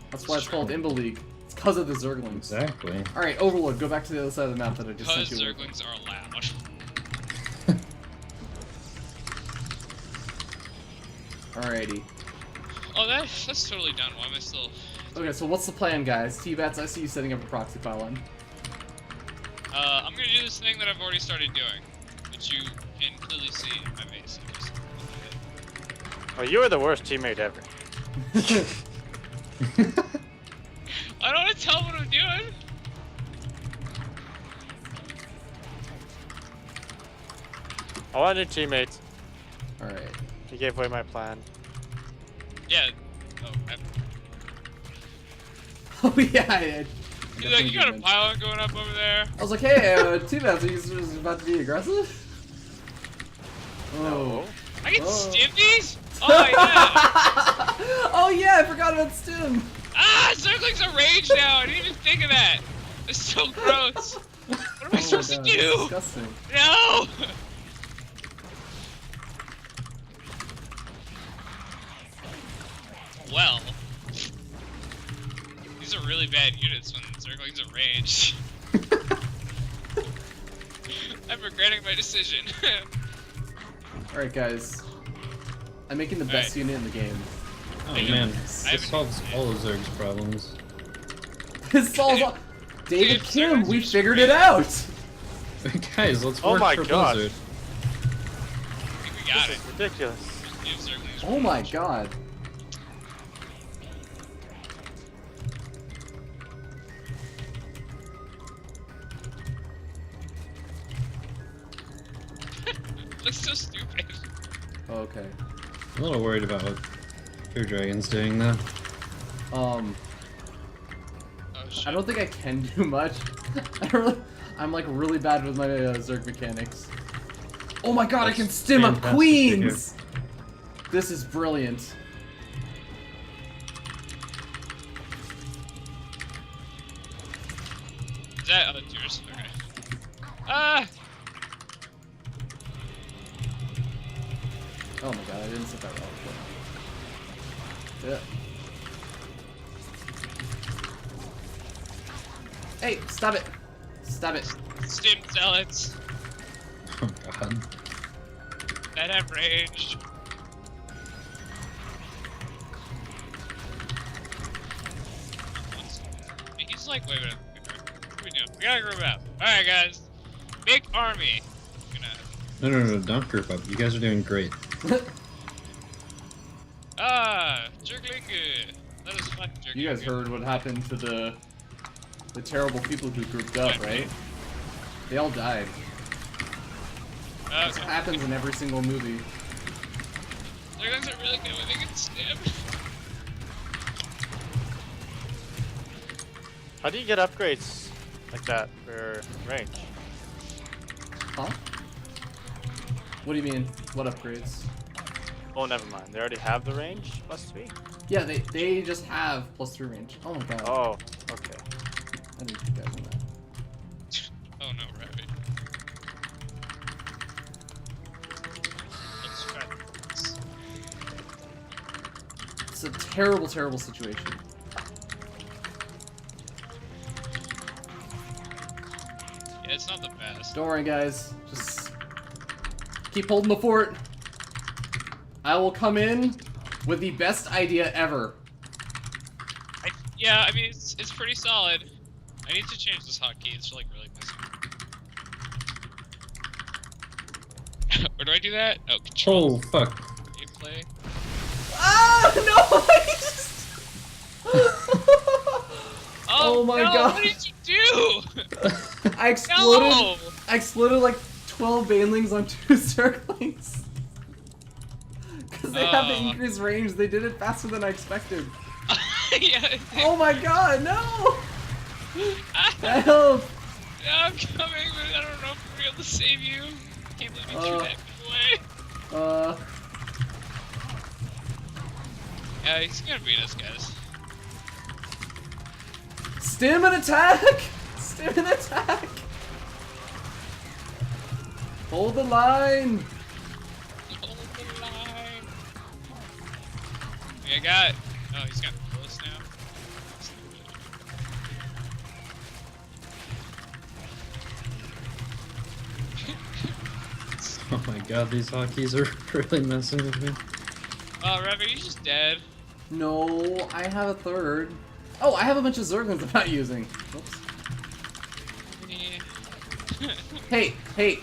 That's why it's called Imba League. It's because of the Zerglings. Exactly. Alright, Overlord, go back to the other side of the map that I just Because sent you. Zerglings are loud. Alrighty. Oh, that's totally done. Why am I still... Okay, so what's the plan, guys? T-Bats, I see you setting up a proxy file on. I'm gonna do this thing that I've already started doing, which you can clearly see in my base. Just look at Oh, you are the worst teammate ever. it. I don't want to tell what I'm doing. I want new teammates. Alright. He gave away my plan. Yeah. Oh, Oh yeah, I did. he's like, you got a pylon going up over there. I was like, hey, T-Bats, are you about to be aggressive? Oh. I can Oh. stim these? Oh, yeah. Oh yeah, I forgot about Stim. Ah, Zerglings are rage now. I didn't even think of that. It's so gross. What am I Oh supposed my to God, do? disgusting. No! Well, these are really bad units when Zerglings are raged. I'm regretting my decision. Alright, guys. I'm making the best unit in the game. Oh I man, haven't- this solves all of Zerg's problems. This solves all. David Dude, Kim, Zergs we are figured sweet. it out! Guys, let's Oh work my for God. Blizzard. I think we got This it. is ridiculous. Just give Zerglings Oh my rage. god. looks so stupid. Okay. I'm a little worried about what Pure Dragon's doing though. Oh shit. I don't think I can do much. I'm like really bad with my Zerg mechanics. Oh my god, I can That's stim up fantastic to queens! This is brilliant. Is that yours? Okay. Ah! Oh my god, I didn't set that well. Yeah. Hey, stop it! Stop it. Stim zealots Oh god. that have range. He's like, wait a minute. What are we doing? We gotta group up. Alright, guys. Big army. No, don't group up. You guys are doing great. Jerklingu. That is fun, Jerklingu. You guys heard what happened to the terrible people who grouped up, right? They all died. This Okay. happens in every single movie. Dragons are really good when they get stabbed. How do you get upgrades like that for range? Huh? What do you mean? What upgrades? Oh, never mind. They already have the range +3. Yeah, they just have +3 range. Oh my god. Oh, okay. I didn't think guys on that. Oh no, Rabbit. Let's try this. It's a terrible, terrible situation. Yeah, it's not the best. Don't worry, guys. Just keep holding the fort. I will come in with the best idea ever. Yeah, I mean, it's pretty solid. I need to change this hotkey. It's like really messy. Where do I do that? Oh, control. Oh fuck. Gameplay. Ah no! I just... Oh my no, god. What did you do? I exploded. No! I exploded like 12 banelings on 2 circlings. Because they have the increased range. They did it faster than I expected. Yeah. Oh my god, no! Help! No, I'm coming, but I don't know if we're able to save you. Can't let me through that way. Yeah, he's gonna beat us, guys. Stim and attack! Stim and attack! Hold the line! Hold the line. Okay, I got it. Oh, he's got close now. Oh my god, these hotkeys are really messing with me. Oh, Rev, are you just dead? No, I have a third. Oh, I have a bunch of Zerglings I'm not using. Whoops. Yeah. Hey, hey.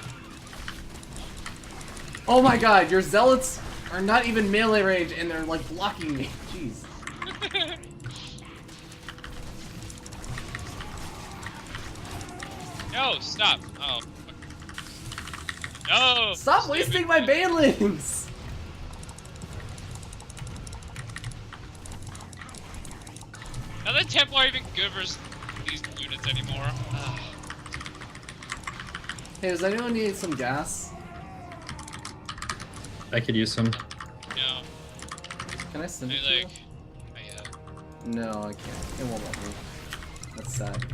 Oh my god, your zealots are not even melee range and they're like blocking me. Jeez. No, stop. Oh. No! Stop wasting my banelings! Now the Templar even good versus these units anymore. Ugh. Hey, does anyone need some gas? I could use some. No. Can I send I it mean, to you? like, No, I can't. It won't let me. That's sad.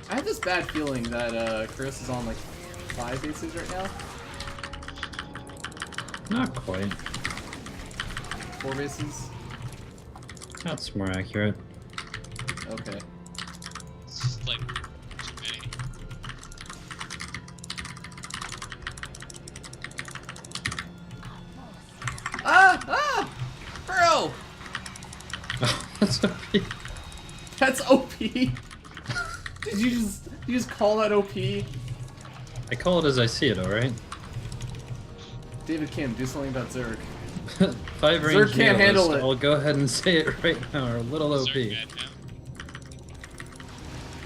I have this bad feeling that Kreos is on like 5 bases right now. Not quite. 4 bases. That's more accurate. Okay. it's just like too many. Ah! Ah! Bro! Oh, that's okay. That's OP! Did you just call that OP? I call it as I see it, alright? David Kim, do something about Zerg. 5 range Zerg can't handle nihilist. it. I'll go ahead and say it right now, are a little OP. Zerg bad now.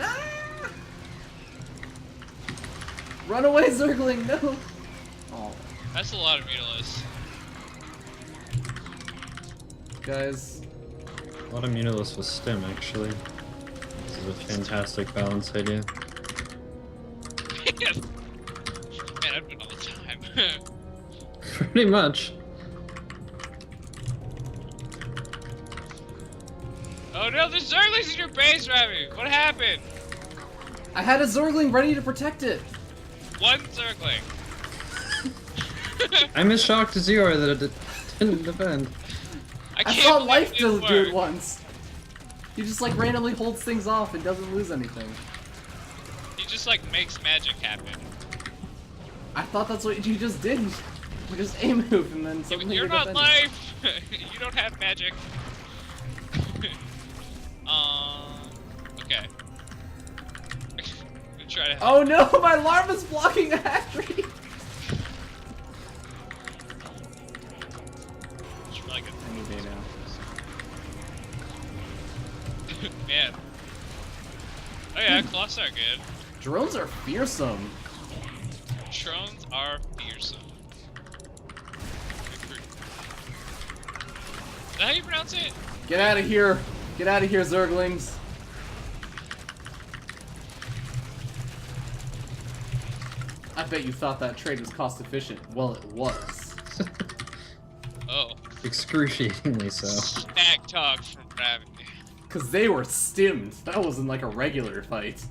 Ah! Run away, Zergling, no! Oh, That's a lot of Mutilis. guys. A lot of Mutilis with stim, actually. This is a fantastic balance idea. Man, I've been all the time. Pretty much. Oh no, there's Zerglings in your base, Remy! What happened? I had a Zergling ready to protect it! One Zergling. I'm as shocked as you are that it didn't defend. I can't saw believe Life it do worked. it once! He just like randomly holds things off and doesn't lose anything. He just like makes magic happen. I thought that's what you just did. You just aim move and then Yeah, but suddenly you're not defending. life! You don't have magic. Okay. I'm gonna try to Oh no, my larva's blocking a hatchery! It's really good. I need data. Man. Oh yeah, Colossi are good. Drones are fearsome. Drones are fearsome. Is that how you pronounce it? Get out of here. Get out of here, Zerglings. I bet you thought that trade was cost efficient. Well, it was. Oh. Excruciatingly so. Snack talk from Ravi. Because they were stimmed. That wasn't like a regular fight.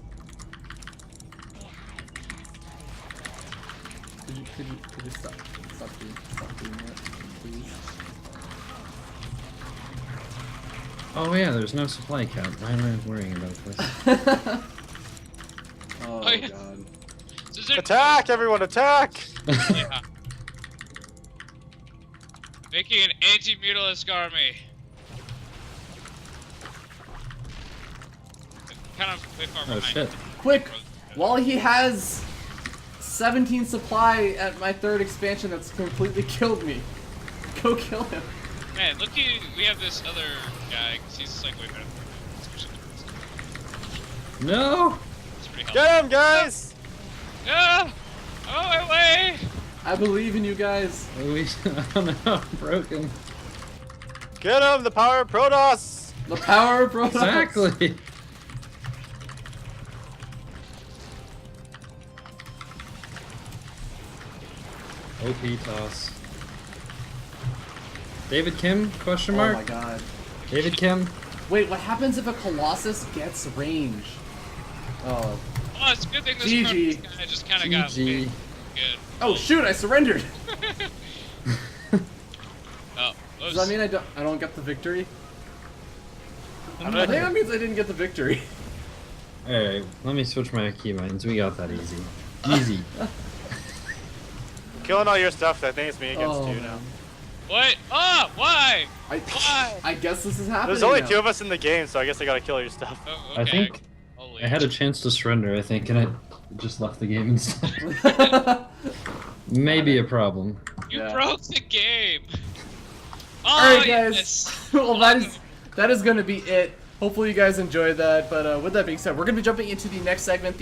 Could you stop doing that, please? Oh yeah, there's no supply cap. Why am I worrying about this? Oh, yeah. god. So is there- Attack, everyone, attack! Yeah. Making an anti-mutalisk army. Kind of way far Oh behind. shit. Quick! While he has 17 supply at my third expansion that's completely killed me. Go kill him. Man, lucky we have this other guy, because he's like way better than me. No! It's pretty helpful. Get him, guys! Ah! Oh, my way! I believe in you guys. Oh no, I'm broken. Get him, the power of Protoss! The power of Protoss. Exactly. OP toss. David Kim? Question Oh mark? my god. David Kim? Wait, what happens if a Colossus gets range? Oh. Oh, it's a good thing this GG. Kreos guy just kind of got GG. me. Good. Oh shoot, I surrendered! Oh, Does that mean I don't get the victory? I think that means I didn't get the victory. Alright, let me switch my keybinds. We got that easy. Easy. Killing all your stuff, I think it's me against Oh, you man. now. What? Oh, why? Why? I guess this is happening. There's only now. 2 of us in the game, so I guess I gotta kill your stuff. Oh, okay. I think Holy I had a chance to surrender, I think, and I just left the game instead. Maybe a problem. You Yeah. broke the game. Oh, Alright guys, yes. well that is going to be it. Hopefully you guys enjoyed that, but with that being said, we're going to be jumping into the next segment,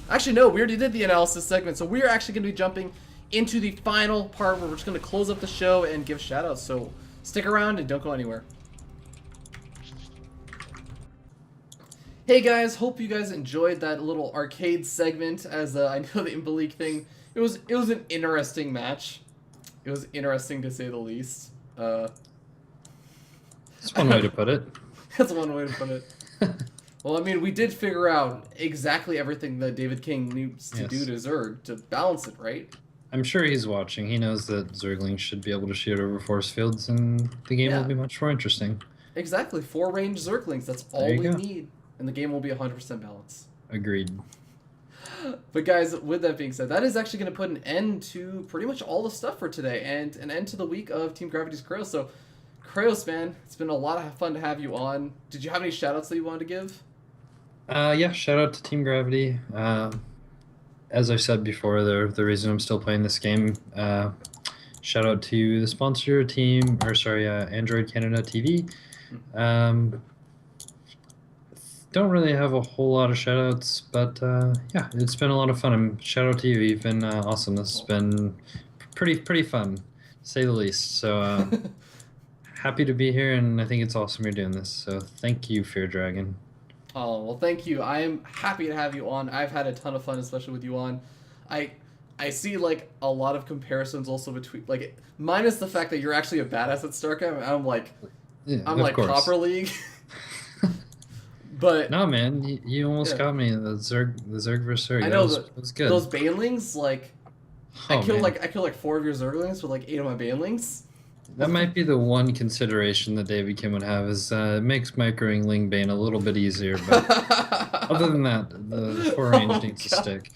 actually no, we already did the analysis segment, so we're actually going to be jumping into the final part where we're just going to close up the show and give shoutouts, so stick around and don't go anywhere. Hey guys, hope you guys enjoyed that little arcade segment, as I know the Impa League thing, it was an interesting match. It was interesting to say the least. That's one way to put it. That's one way to put it. Well, I mean, we did figure out exactly everything that David King needs to Yes. do to Zerg to balance it, right? I'm sure he's watching. He knows that Zerglings should be able to shoot over force fields, and the game Yeah. will be much more interesting. Exactly, 4 range Zerglings, that's all There you we go. need. And the game will be 100% balanced. Agreed. But guys, with that being said, that is actually going to put an end to pretty much all the stuff for today, and an end to the week of Team Gravity's Kreos. So, Kreos, man, it's been a lot of fun to have you on. Did you have any shoutouts that you wanted to give? Yeah, shout out to Team Gravity. As I said before, they're the reason I'm still playing this game. Shout out to the sponsor team, Android Canada TV. don't really have a whole lot of shoutouts, but yeah, it's been a lot of fun. Shout out to you. You've been awesome. This has been pretty fun, to say the least. So happy to be here, and I think it's awesome you're doing this. So thank you, Fear Dragon. Oh, well, thank you. I am happy to have you on. I've had a ton of fun, especially with you on. I see like a lot of comparisons also between like minus the fact that you're actually a badass at StarCraft. Yeah, I'm of like course. Copper League. But No, man, you almost Yeah. got me. The Zerg versus Zerg. I That know was, that was good. those banelings, like Oh, I killed man. like 4 of your Zerglings with like 8 of my banelings. That might be the one consideration that David Kim would have is it makes microing Ling Bane a little bit easier, but other than that, the four range Oh, needs to God. stick.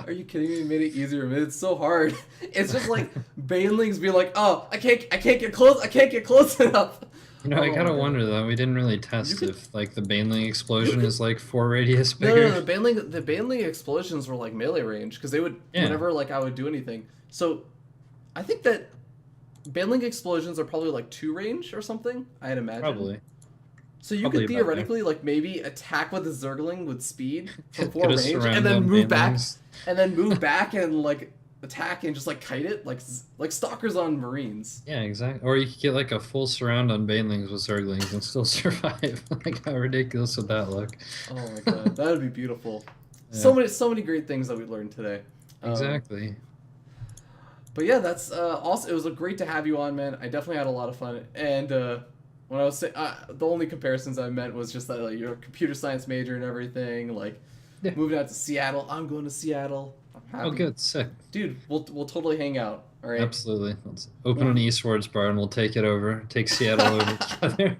Are you kidding me? It made it easier. Man, it's so hard. It's just like banelings be like, oh, I can't get close. I can't get close enough. You know, I Oh, gotta my God. wonder though. We didn't really test could- if like the Baneling explosion is like 4 radius No, bigger. no, the Baneling explosions were like melee range because they would Yeah. whenever like I would do anything. So, I think that Baneling explosions are probably like 2 range or something. I'd imagine. Probably. So you Probably could about there. theoretically like maybe attack with a Zergling with speed from 4 Coulda range and surrounded then them move back Banelings. and then move back and like attack and just like kite it like stalkers on Marines. Yeah, exactly. Or you could get like a full surround on Banelings with Zerglings and still survive. Like how ridiculous would that look? Oh my god, that would be beautiful. Yeah. So many great things that we learned today. Exactly. But yeah, that's awesome. It was great to have you on, man. I definitely had a lot of fun. And when I was saying, the only comparisons I meant was just that like, you're a computer science major and everything. Like Yeah. moving out to Seattle. I'm going to Seattle. I'm happy. Oh, good, sick. Dude, we'll totally hang out. All right. Absolutely. Let's open an esports bar and we'll take it over. Take Seattle over together.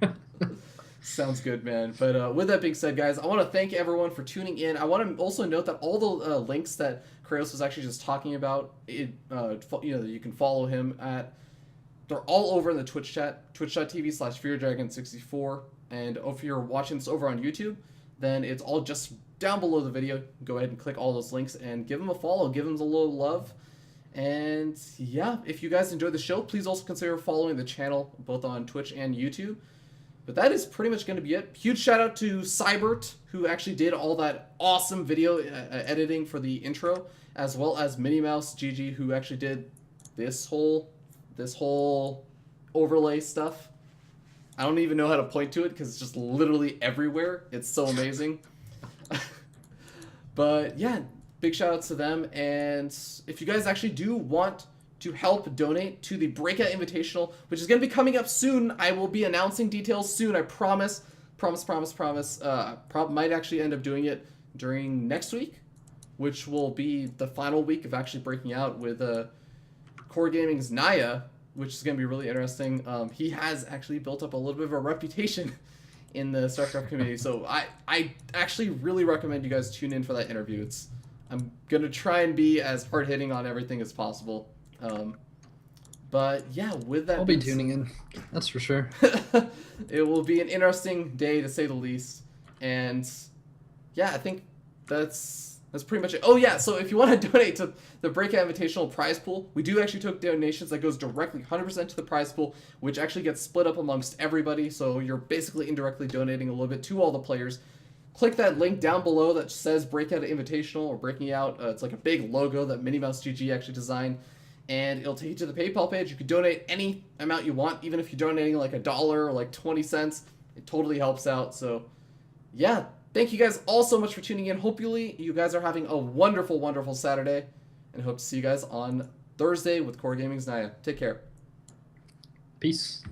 Sounds good, man. But with that being said, guys, I want to thank everyone for tuning in. I want to also note that all the links that Kreos was actually just talking about, you know, you can follow him at. They're all over in the Twitch chat, twitch.tv/FearDragon64. And if you're watching this over on YouTube, then it's all just down below the video. Go ahead and click all those links and give them a follow. Give them a little love. And yeah, if you guys enjoyed the show, please also consider following the channel both on Twitch and YouTube. But that is pretty much going to be it. Huge shout out to Cybert, who actually did all that awesome video editing for the intro, as well as Minnie Mouse GG, who actually did this whole overlay stuff. I don't even know how to point to it because it's just literally everywhere. It's so amazing. But yeah, big shout outs to them. And if you guys actually do want to help donate to the Breakout Invitational, which is going to be coming up soon, I will be announcing details soon. I promise. Might actually end up doing it during next week, which will be the final week of actually breaking out with Core Gaming's Naya, which is going to be really interesting. He has actually built up a little bit of a reputation in the StarCraft community, so I actually really recommend you guys tune in for that interview. I'm going to try and be as hard-hitting on everything as possible. But yeah, with that I'll be being tuning in. That's for sure. it will be an interesting day to say the least. And yeah, I think that's pretty much it. Oh yeah, so if you want to donate to the Breakout Invitational prize pool, we do actually take donations that goes directly 100% to the prize pool, which actually gets split up amongst everybody. So you're basically indirectly donating a little bit to all the players. Click that link down below that says Breakout Invitational or Breaking Out. It's like a big logo that Minnie Mouse GG actually designed. And it'll take you to the PayPal page. You can donate any amount you want, even if you're donating like $1 or like 20 cents. It totally helps out. So, yeah, thank you guys all so much for tuning in. Hopefully, you guys are having a wonderful, wonderful Saturday. And hope to see you guys on Thursday with Core Gaming's Naya. Take care. Peace.